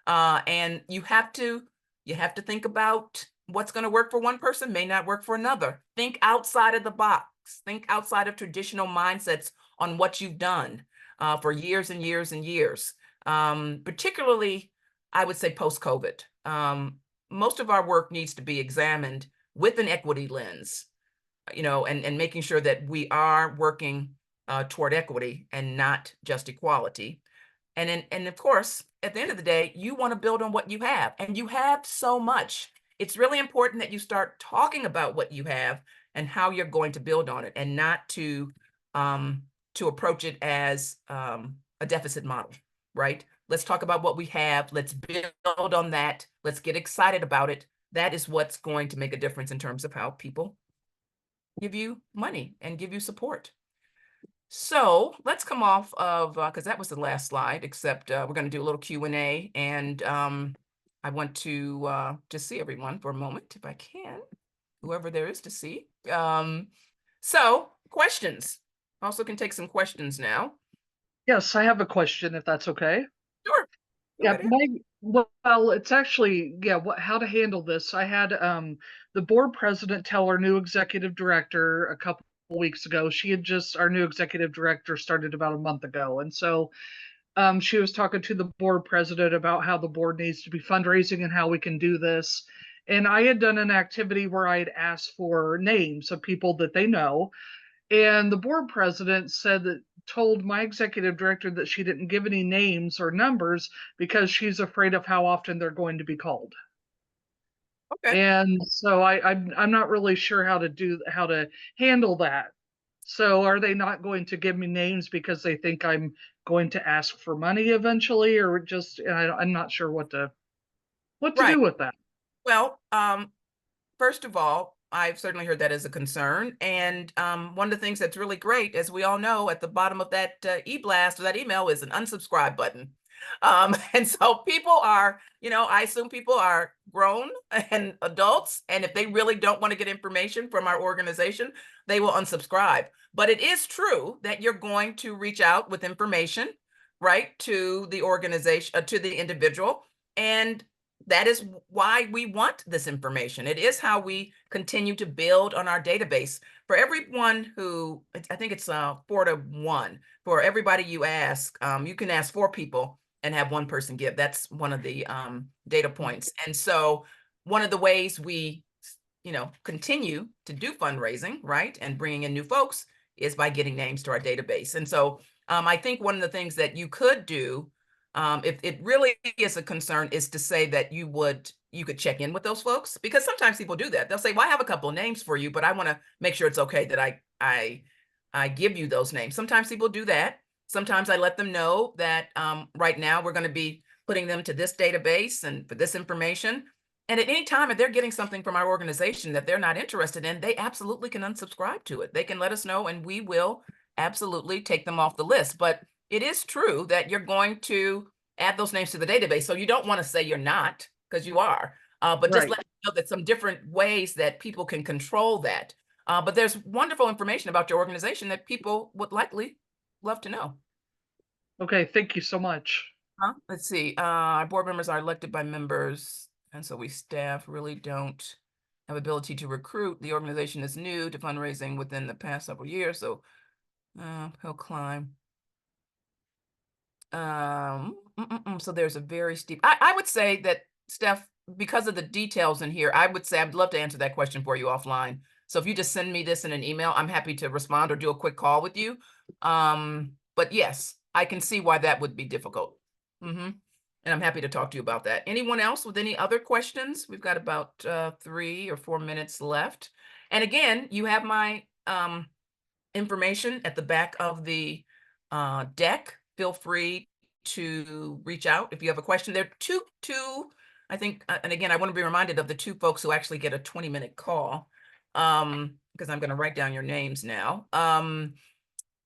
And you have to think about what's going to work for one person may not work for another. Think outside of the box. Think outside of traditional mindsets on what you've done for years and years and years. Particularly, I would say post-COVID. Most of our work needs to be examined with an equity lens, and making sure that we are working toward equity and not just equality. And of course, at the end of the day, you want to build on what you have, and you have so much. It's really important that you start talking about what you have and how you're going to build on it, and not to approach it as a deficit model, right? Let's talk about what we have. Let's build on that. Let's get excited about it. That is what's going to make a difference in terms of how people give you money and give you support. So let's come off of, because that was the last slide, except we're going to do a little Q&A. And I want to just see everyone for a moment, if I can, whoever there is to see. So questions. Also can take some questions now. Yes, I have a question, if that's okay. Sure. Yeah, well, it's actually, how to handle this. I had the board president tell our new executive director a couple weeks ago. Our new executive director started about a month ago. And so she was talking to the board president about how the board needs to be fundraising and how we can do this. And I had done an activity where I had asked for names of people that they know. And the board president told my executive director that she didn't give any names or numbers because she's afraid of how often they're going to be called. Okay. And so I'm not really sure how to handle that. So are they not going to give me names because they think I'm going to ask for money eventually, or I'm not sure what to do with that. Well, first of all, I've certainly heard that as a concern. And one of the things that's really great, as we all know, at the bottom of that e-blast or that email is an unsubscribe button. And so people are, I assume people are grown and adults. And if they really don't want to get information from our organization, they will unsubscribe. But it is true that you're going to reach out with information, right, to the organization, to the individual. And that is why we want this information. It is how we continue to build on our database. For everyone who, I think it's 4 to 1, for everybody you ask, you can ask 4 people and have 1 person give. That's one of the data points. And so one of the ways we, continue to do fundraising, right, and bringing in new folks is by getting names to our database. And so I think one of the things that you could do, if it really is a concern, is to say that you could check in with those folks, because sometimes people do that. They'll say, well, I have a couple of names for you, but I want to make sure it's okay that I give you those names. Sometimes people do that. Sometimes I let them know that right now we're going to be putting them to this database and for this information. And at any time, if they're getting something from our organization that they're not interested in, they absolutely can unsubscribe to it. They can let us know, and we will absolutely take them off the list. But it is true that you're going to add those names to the database. So you don't want to say you're not, because you are. But just Right. let you know that some different ways that people can control that. But there's wonderful information about your organization that people would likely love to know. Okay, thank you so much. Let's see. Our board members are elected by members, and so we staff really don't have ability to recruit. The organization is new to fundraising within the past several years, so he'll climb. So there's a very steep. I would say that, Steph, because of the details in here, I would say I'd love to answer that question for you offline. So if you just send me this in an email, I'm happy to respond or do a quick call with you. But yes, I can see why that would be difficult. And I'm happy to talk to you about that. Anyone else with any other questions? We've got about 3 or 4 minutes left. And again, you have my information at the back of the deck. Feel free to reach out if you have a question. There are two, I think, and again, I want to be reminded of the 2 folks who actually get a 20-minute call, because I'm going to write down your names now.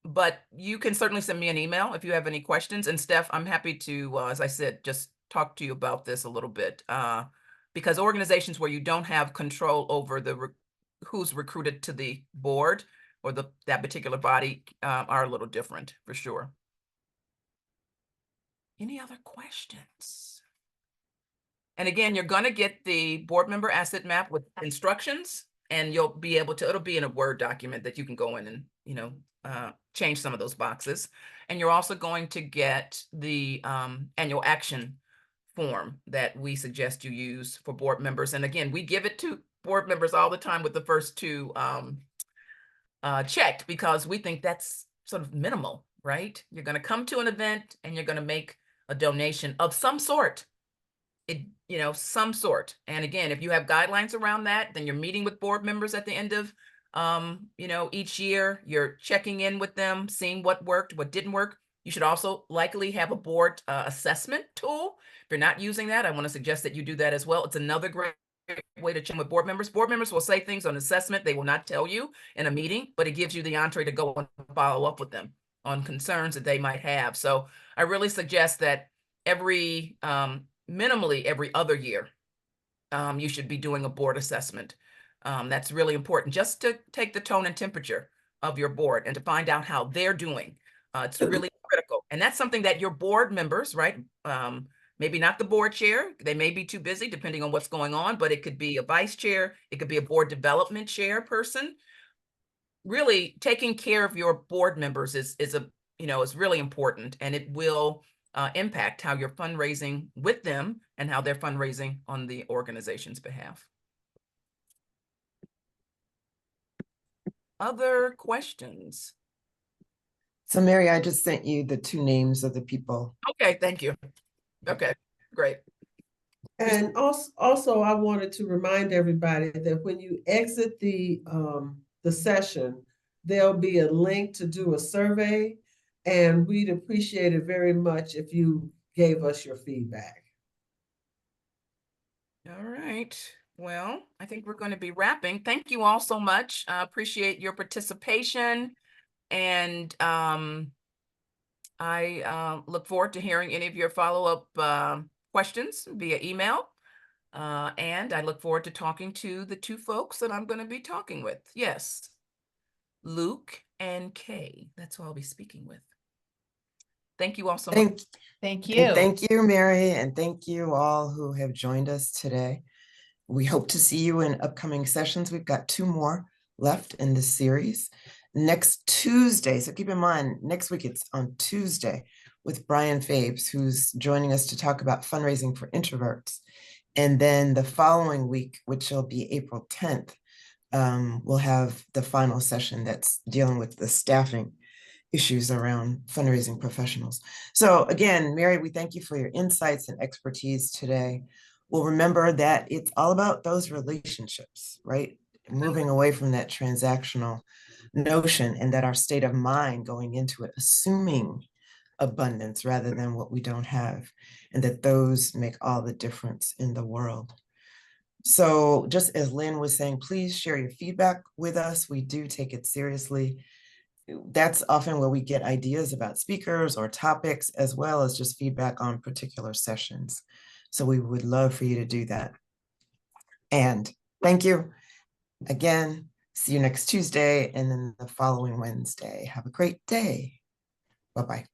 But you can certainly send me an email if you have any questions. And Steph, I'm happy to, as I said, just talk to you about this a little bit, because organizations where you don't have control over who's recruited to the board or that particular body are a little different, for sure. Any other questions? And again, you're going to get the board member asset map with instructions, and you'll be able to, it'll be in a Word document that you can go in and, change some of those boxes. And you're also going to get the annual action form that we suggest you use for board members. And again, we give it to board members all the time with the first 2 checked, because we think that's sort of minimal, right? You're going to come to an event and you're going to make a donation of some sort. Some sort. And again, if you have guidelines around that, then you're meeting with board members at the end of each year. You're checking in with them, seeing what worked, what didn't work. You should also likely have a board assessment tool. If you're not using that, I want to suggest that you do that as well. It's another great way to check with board members. Board members will say things on assessment they will not tell you in a meeting, but it gives you the entree to go and follow up with them on concerns that they might have. So I really suggest that minimally every other year, you should be doing a board assessment. That's really important, just to take the tone and temperature of your board and to find out how they're doing. It's really critical. And that's something that your board members, right? Maybe not the board chair. They may be too busy depending on what's going on, but it could be a vice chair. It could be a board development chair person. Really taking care of your board members is really important, and it will impact how you're fundraising with them and how they're fundraising on the organization's behalf. Other questions? So Mary, I just sent you the 2 names of the people. Okay, thank you. Okay, great. And also, I wanted to remind everybody that when you exit the session, there'll be a link to do a survey, and we'd appreciate it very much if you gave us your feedback. All right. Well, I think we're going to be wrapping. Thank you all so much. I appreciate your participation, and I look forward to hearing any of your follow-up questions via email. And I look forward to talking to the 2 folks that I'm going to be talking with. Yes, Luke and Kay. That's who I'll be speaking with. Thank you all so much. Thank you. And thank you, Mary, and thank you all who have joined us today. We hope to see you in upcoming sessions. We've got 2 more left in this series. Next Tuesday, so keep in mind, next week it's on Tuesday with Brian Fabes, who's joining us to talk about fundraising for introverts. And then the following week, which will be April 10th, we'll have the final session that's dealing with the staffing issues around fundraising professionals. So again, Mary, we thank you for your insights and expertise today. We'll remember that it's all about those relationships, right? Moving away from that transactional notion, and that our state of mind going into it, assuming abundance rather than what we don't have, and that those make all the difference in the world. So just as Lynn was saying, please share your feedback with us. We do take it seriously. that's often where we get ideas about speakers or topics, as well as just feedback on particular sessions. So we would love for you to do that. And thank you again. See you next Tuesday and then the following Wednesday. Have a great day. Bye-bye.